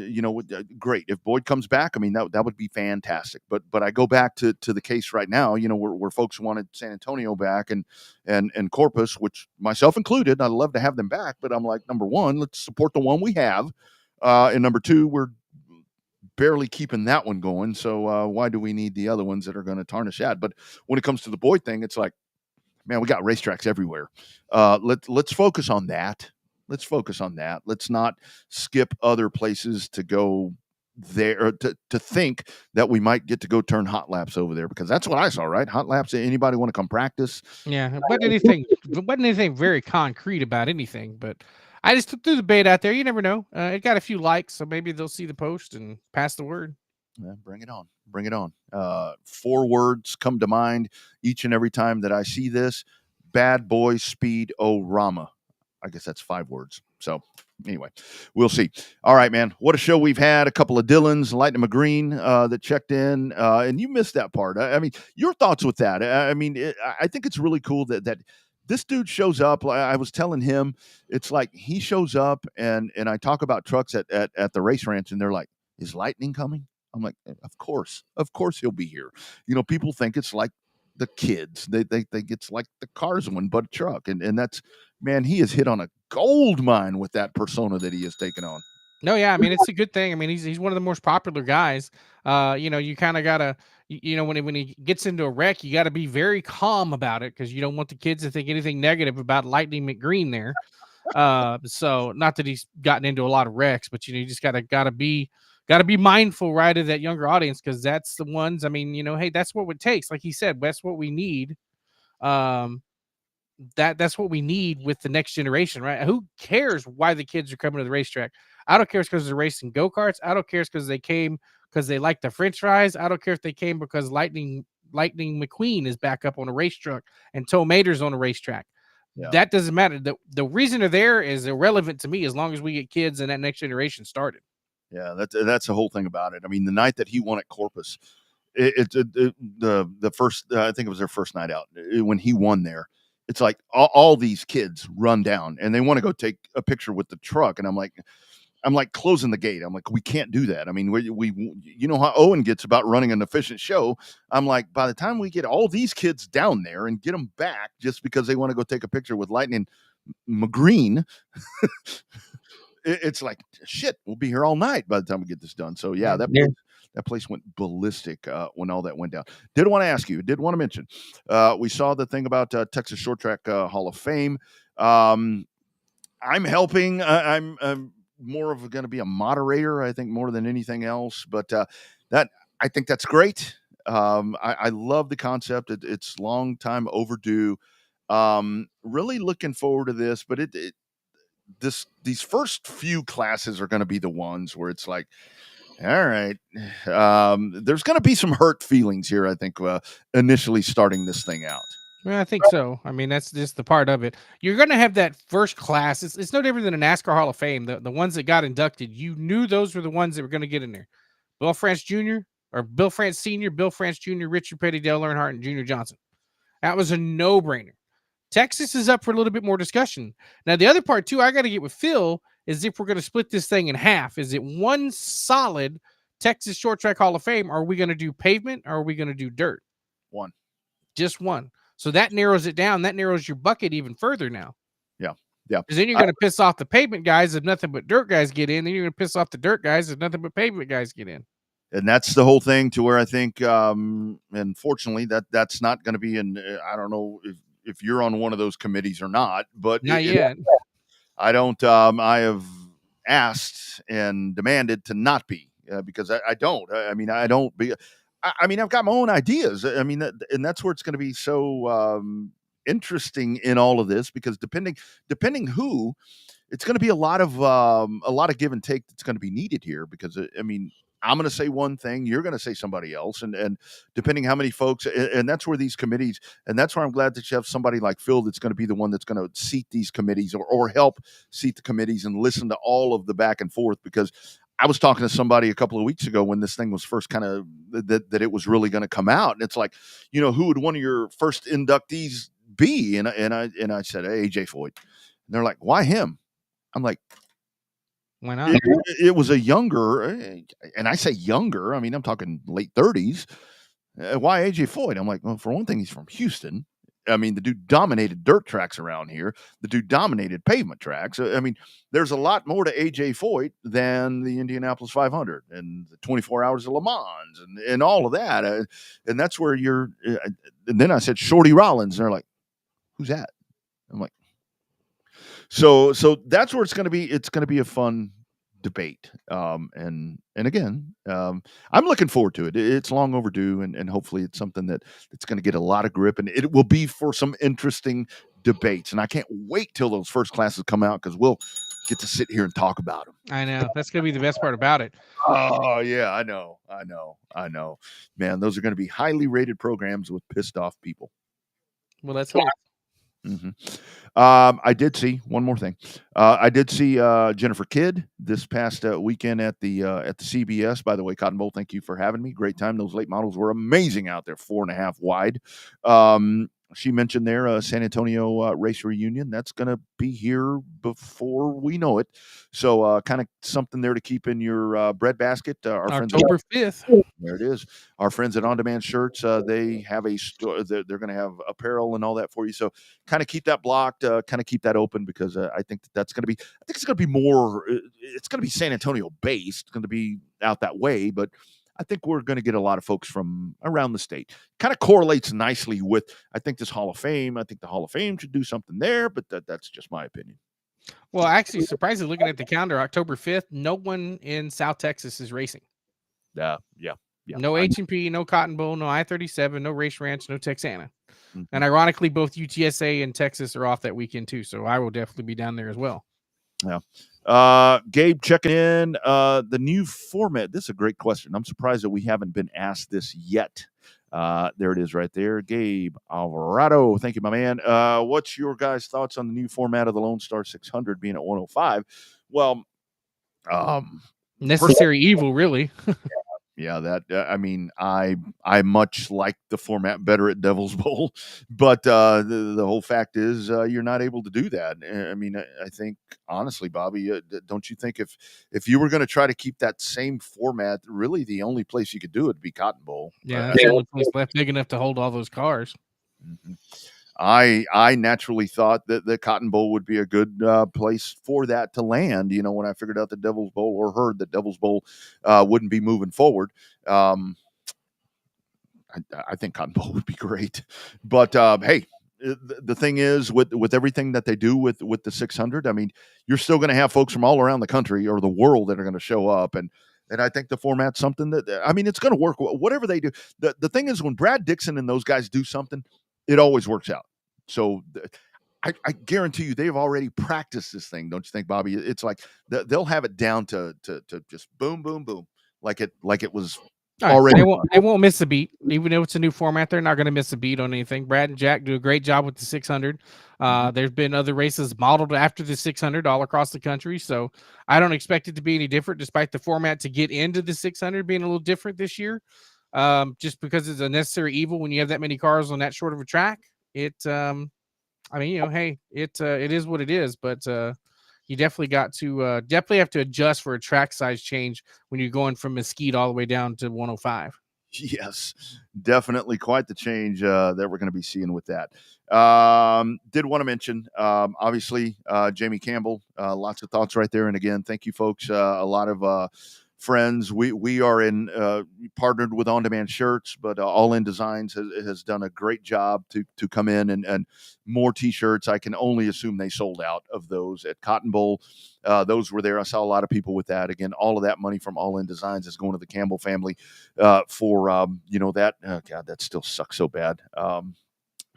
great. If Boyd comes back, I mean, that would be fantastic. But I go back to the case right now, where folks wanted San Antonio back and Corpus, which myself included. I'd love to have them back, but I'm like, number one, let's support the one we have. And number two, we're barely keeping that one going. So why do we need the other ones that are going to tarnish that? But when it comes to the Boyd thing, it's like, man, we got racetracks everywhere. Let's focus on that. Let's not skip other places to go there, or to think that we might get to go turn hot laps over there, because that's what I saw, right? Hot laps. Anybody want to come practice? Yeah, but wasn't anything very concrete about anything. But I just threw the bait out there. You never know. It got a few likes, so maybe they'll see the post and pass the word. Yeah, bring it on. 4 words come to mind each and every time that I see this: bad boy speed orama. I guess that's 5 words. So anyway, we'll see. All right, man. What a show we've had. A couple of Dylans, Lightning McGreen that checked in, and you missed that part. I mean, your thoughts with that? I mean, I think it's really cool that this dude shows up. I was telling him, it's like he shows up, and I talk about trucks at the race ranch, and they're like, "Is Lightning coming?" I'm like, of course he'll be here. People think it's like the kids. They think it's like the Cars one, but a truck. And that's, man, he has hit on a gold mine with that persona that he has taken on. No, yeah, I mean, it's a good thing. I mean, he's one of the most popular guys. You kind of gotta, when he gets into a wreck, you got to be very calm about it, because you don't want the kids to think anything negative about Lightning McGreen there. So not that he's gotten into a lot of wrecks, but you just gotta be mindful, right, of that younger audience, because that's the ones. I mean, hey, that's what it takes. Like he said, that's what we need. That's what we need with the next generation, right? Who cares why the kids are coming to the racetrack? I don't care if it's because they're racing go-karts. I don't care if it's because they came because they like the French fries. I don't care if they came because Lightning McQueen is back up on a race truck and Tow Mater's on a racetrack. Yeah. That doesn't matter. The reason they're there is irrelevant to me as long as we get kids and that next generation started. Yeah, that's the whole thing about it. I mean, the night that he won at Corpus, the first, I think it was their first night out when he won there. It's like all these kids run down and they want to go take a picture with the truck, and I'm like closing the gate. I'm like, we can't do that. I mean, we you know how Owen gets about running an efficient show. I'm like, by the time we get all these kids down there and get them back just because they want to go take a picture with Lightning McGreen, it's like, shit, we'll be here all night by the time we get this done. So yeah, that place went ballistic when all that went down. Did want to mention, we saw the thing about Texas Short Track Hall of Fame. I'm helping. I'm more of going to be a moderator, I think, more than anything else. But that I think that's great. I love the concept. It's long time overdue. Really looking forward to this. But these first few classes are going to be the ones where it's like, all right, there's going to be some hurt feelings here, I think, initially starting this thing out. Well, I think so. I mean, that's just the part of it. You're going to have that first class. It's no different than a NASCAR Hall of Fame. The ones that got inducted, you knew those were the ones that were going to get in there. Bill France Jr. or Bill France Sr., Bill France Jr., Richard Petty, Dale Earnhardt, and Junior Johnson. That was a no-brainer. Texas is up for a little bit more discussion. Now, the other part, too, I got to get with Phil is if we're going to split this thing in half. Is it one solid Texas Short Track Hall of Fame? Or are we going to do pavement or are we going to do dirt? One. Just one. So that narrows it down. That narrows your bucket even further now. Yeah. Because then you're going to piss off the pavement guys if nothing but dirt guys get in. Then you're going to piss off the dirt guys if nothing but pavement guys get in. And that's the whole thing to where I think, unfortunately, that's not going to be in. I don't know if you're on one of those committees or not, but not yet. I don't. I have asked and demanded to not be because I don't. I mean, I don't be. I mean, I've got my own ideas. I mean, and that's where it's going to be so interesting in all of this because depending who, it's going to be a lot of give and take that's going to be needed here because I mean. I'm going to say one thing, you're going to say somebody else. And depending how many folks, and that's where these committees, and that's where I'm glad that you have somebody like Phil that's going to be the one that's going to seat these committees or help seat the committees and listen to all of the back and forth. Because I was talking to somebody a couple of weeks ago when this thing was first kind of, that it was really going to come out. And it's like, who would one of your first inductees be? And I said, hey, AJ Foyt. And they're like, why him? I'm like, why not? It was a younger, and I say younger, I mean, I'm talking late 30s. Why AJ Foyt? I'm like, well, for one thing, he's from Houston. I mean, the dude dominated dirt tracks around here. The dude dominated pavement tracks. I mean, there's a lot more to AJ Foyt than the Indianapolis 500 and the 24 Hours of Le Mans and all of that. And that's where you're. And then I said, Shorty Rollins. And they're like, who's that? I'm like, So that's where it's going to be. It's going to be a fun debate. And again, I'm looking forward to it. It's long overdue, and hopefully it's something that's going to get a lot of grip, and it will be for some interesting debates. And I can't wait till those first classes come out because we'll get to sit here and talk about them. I know that's going to be the best part about it. Oh yeah, I know. Man, those are going to be highly rated programs with pissed off people. Well, that's hope. Mm-hmm. I did see one more thing. I did see Jennifer Kidd this past weekend at the CBS. By the way, Cotton Bowl, thank you for having me. Great time. Those late models were amazing out there, 4.5 wide. She mentioned their San Antonio race reunion. That's going to be here before we know it. So kind of something there to keep in your breadbasket. Our October 5th. There it is. Our friends at On Demand Shirts, they have a store. They're going to have apparel and all that for you. So kind of keep that blocked, kind of keep that open because I think that's going to be. I think it's going to be more. It's going to be San Antonio based. It's going to be out that way, but I think we're going to get a lot of folks from around the state. Kind of correlates nicely with, I think, this Hall of Fame. I think the Hall of Fame should do something there, but that's just my opinion. Well, actually, surprisingly, looking at the calendar, October 5th, no one in South Texas is racing. Yeah. No H&P, no Cotton Bowl, no I-37, no Race Ranch, no Texana. Mm-hmm. And ironically, both UTSA and Texas are off that weekend too. So I will definitely be down there as well. Yeah. Gabe checking in. The new format. This is a great question. I'm surprised that we haven't been asked this yet. There it is right there. Gabe Alvarado. Thank you, my man. What's your guys' thoughts on the new format of the Lone Star 600 being at 105? Well, necessary evil, really. Yeah, that I mean, I much like the format better at Devil's Bowl, but the whole fact is you're not able to do that. I mean, I think honestly, Bobby, don't you think if you were going to try to keep that same format, really the only place you could do it would be Cotton Bowl? Yeah, that's the only place left big enough to hold all those cars. Mm-hmm. I naturally thought that the Cotton Bowl would be a good place for that to land. You know, when I figured out the Devil's Bowl or heard that Devil's Bowl wouldn't be moving forward, I think Cotton Bowl would be great. But hey, the thing is with everything that they do with the 600, I mean, you're still going to have folks from all around the country or the world that are going to show up, and I think the format's something that I mean, it's going to work. Whatever they do, the thing is when Brad Dixon and those guys do something, it always works out. So I guarantee you they've already practiced this thing, don't you think, Bobby? It's like they'll have it down to just boom, boom, boom, like it was already. They won't miss a beat, even though it's a new format. They're not going to miss a beat on anything. Brad and Jack do a great job with the 600. There's been other races modeled after the 600 all across the country, so I don't expect it to be any different, despite the format to get into the 600 being a little different this year. Just because it's a necessary evil when you have that many cars on that short of a track. I mean, you know, hey, it is what it is, but you definitely got to definitely have to adjust for a track size change when you're going from Mesquite all the way down to 105. Yes, definitely quite the change that we're going to be seeing with that. Did want to mention, obviously, Jamie Campbell, lots of thoughts right there. And again, thank you, folks. A lot of friends. We are in partnered with On Demand Shirts, but All In Designs has done a great job to come in and more T-shirts. I can only assume they sold out of those at Cotton Bowl. Those were there. I saw a lot of people with that. Again, all of that money from All In Designs is going to the Campbell family for you know that. Oh God, that still sucks so bad.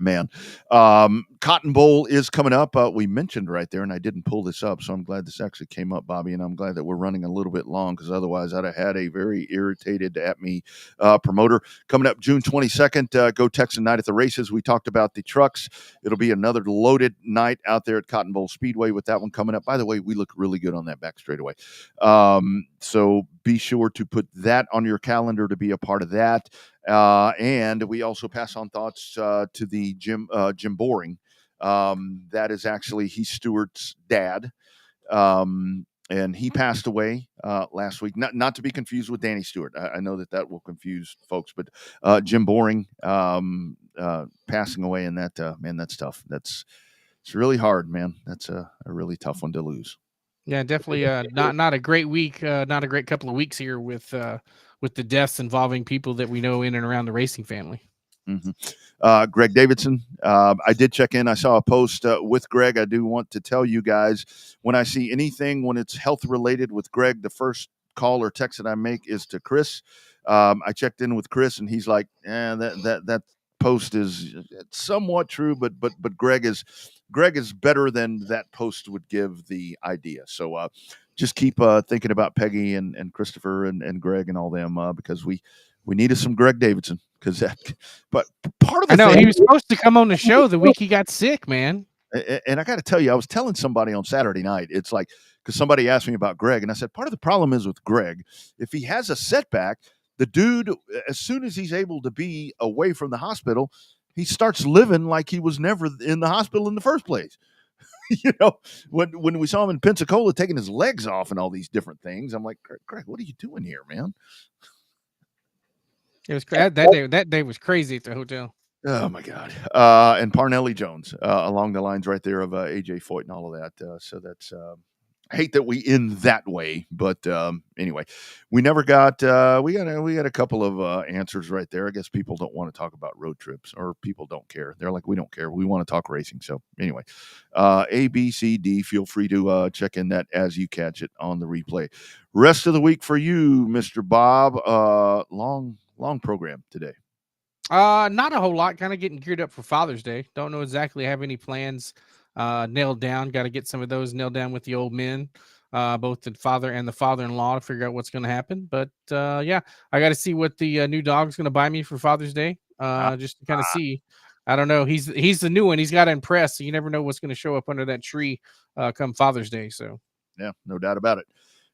Man, Cotton Bowl is coming up. We mentioned right there, and I didn't pull this up, so I'm glad this actually came up, Bobby, and I'm glad that we're running a little bit long because otherwise I'd have had a very irritated at me promoter. Coming up June 22nd, Go Texan Night at the Races. We talked about the trucks. It'll be another loaded night out there at Cotton Bowl Speedway with that one coming up. By the way, we look really good on that back straightaway. So be sure to put that on your calendar to be a part of that. And we also pass on thoughts to the Jim Boring. That is actually Heath Stewart's dad. And he passed away last week. Not to be confused with Danny Stewart. I know that will confuse folks, but Jim Boring passing away, and that man, that's tough. It's really hard, man. That's a really tough one to lose. Yeah, definitely not a great week, not a great couple of weeks here with the deaths involving people that we know in and around the racing family. Mm-hmm. Greg Davidson, I did check in. I saw a post with Greg. I do want to tell you guys, when I see anything when it's health related with Greg, the first call or text that I make is to Chris. I checked in with Chris, and he's like, that post is somewhat true, but Greg is better than that post would give the idea. So just keep thinking about Peggy and Christopher and Greg and all them because we needed some Greg Davidson but part of the I know thing, he was supposed to come on the show the week he got sick, man. And I got to tell you, I was telling somebody on Saturday night, it's like, because somebody asked me about Greg, and I said, part of the problem is with Greg, if he has a setback, the dude, as soon as he's able to be away from the hospital, he starts living like he was never in the hospital in the first place. You know, when we saw him in Pensacola taking his legs off and all these different things, I'm like, Greg, what are you doing here, man? It was that day was crazy at the hotel. Oh my God. And Parnelli Jones along the lines right there of AJ Foyt and all of that. So that's hate that we end that way, but anyway, we never got we got a couple of answers right there. I guess people don't want to talk about road trips, or people don't care. They're like, we don't care, we want to talk racing. So anyway, A, B, C, D, feel free to check in that as you catch it on the replay. Rest of the week for you, Mr. Bob. Long program today. Not a whole lot. Kind of getting geared up for Father's Day. Don't know exactly have any plans nailed down. Got to get some of those nailed down with the old men, both the father and the father-in-law, to figure out what's going to happen. But yeah, I got to see what the new dog's going to buy me for Father's Day. Just to kind of see. I don't know. He's the new one. He's got to impress. So you never know what's going to show up under that tree come Father's Day. So yeah, no doubt about it.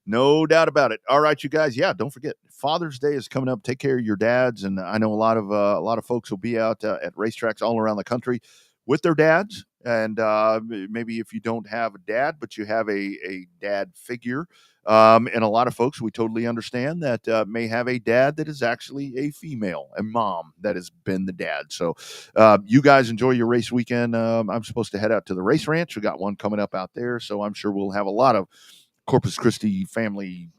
No doubt about it. All right, you guys. Yeah, don't forget, Father's Day is coming up. Take care of your dads, and I know a lot of folks will be out at racetracks all around the country with their dads. And maybe if you don't have a dad, but you have a dad figure, and a lot of folks, we totally understand that may have a dad that is actually a female, a mom that has been the dad. So you guys enjoy your race weekend. I'm supposed to head out to the race ranch. We got one coming up out there, so I'm sure we'll have a lot of Corpus Christi family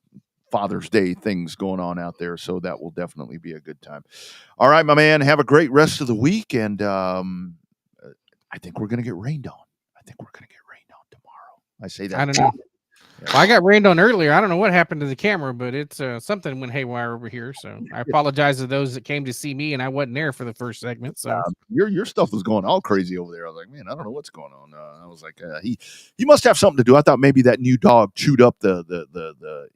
Father's Day things going on out there, so that will definitely be a good time. All right, my man, have a great rest of the week, and I think we're going to get rained on. I think we're going to get rained on tomorrow. I say that. I don't know. Yeah. Well, I got rained on earlier. I don't know what happened to the camera, but it's something went haywire over here. So I apologize to those that came to see me, and I wasn't there for the first segment. So your stuff was going all crazy over there. I was like, man, I don't know what's going on. I was like, he must have something to do. I thought maybe that new dog chewed up the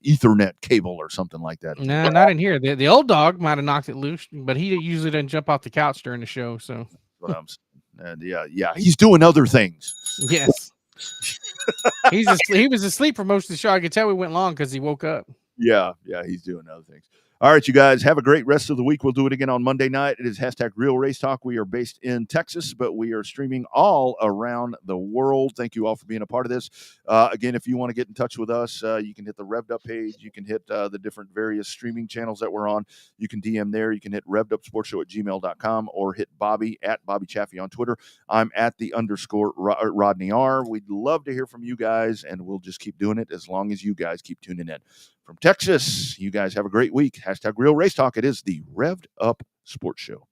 Ethernet cable or something like that. No, not in here. The old dog might have knocked it loose, but he usually doesn't jump off the couch during the show. So what I'm saying. And yeah, he's doing other things. Yes. He was asleep for most of the show. I could tell we went long because he woke up. Yeah, he's doing other things. All right, you guys, have a great rest of the week. We'll do it again on Monday night. It is #Real Race Talk. We are based in Texas, but we are streaming all around the world. Thank you all for being a part of this. Again, if you want to get in touch with us, you can hit the Revved Up page. You can hit the different various streaming channels that we're on. You can DM there. You can hit RevvedUpSportsShow@gmail.com or hit Bobby at Bobby Chaffee on Twitter. I'm at _ Rodney R. We'd love to hear from you guys, and we'll just keep doing it as long as you guys keep tuning in. From Texas, you guys have a great week. #Real Race Talk. It is the Revved Up Sports Show.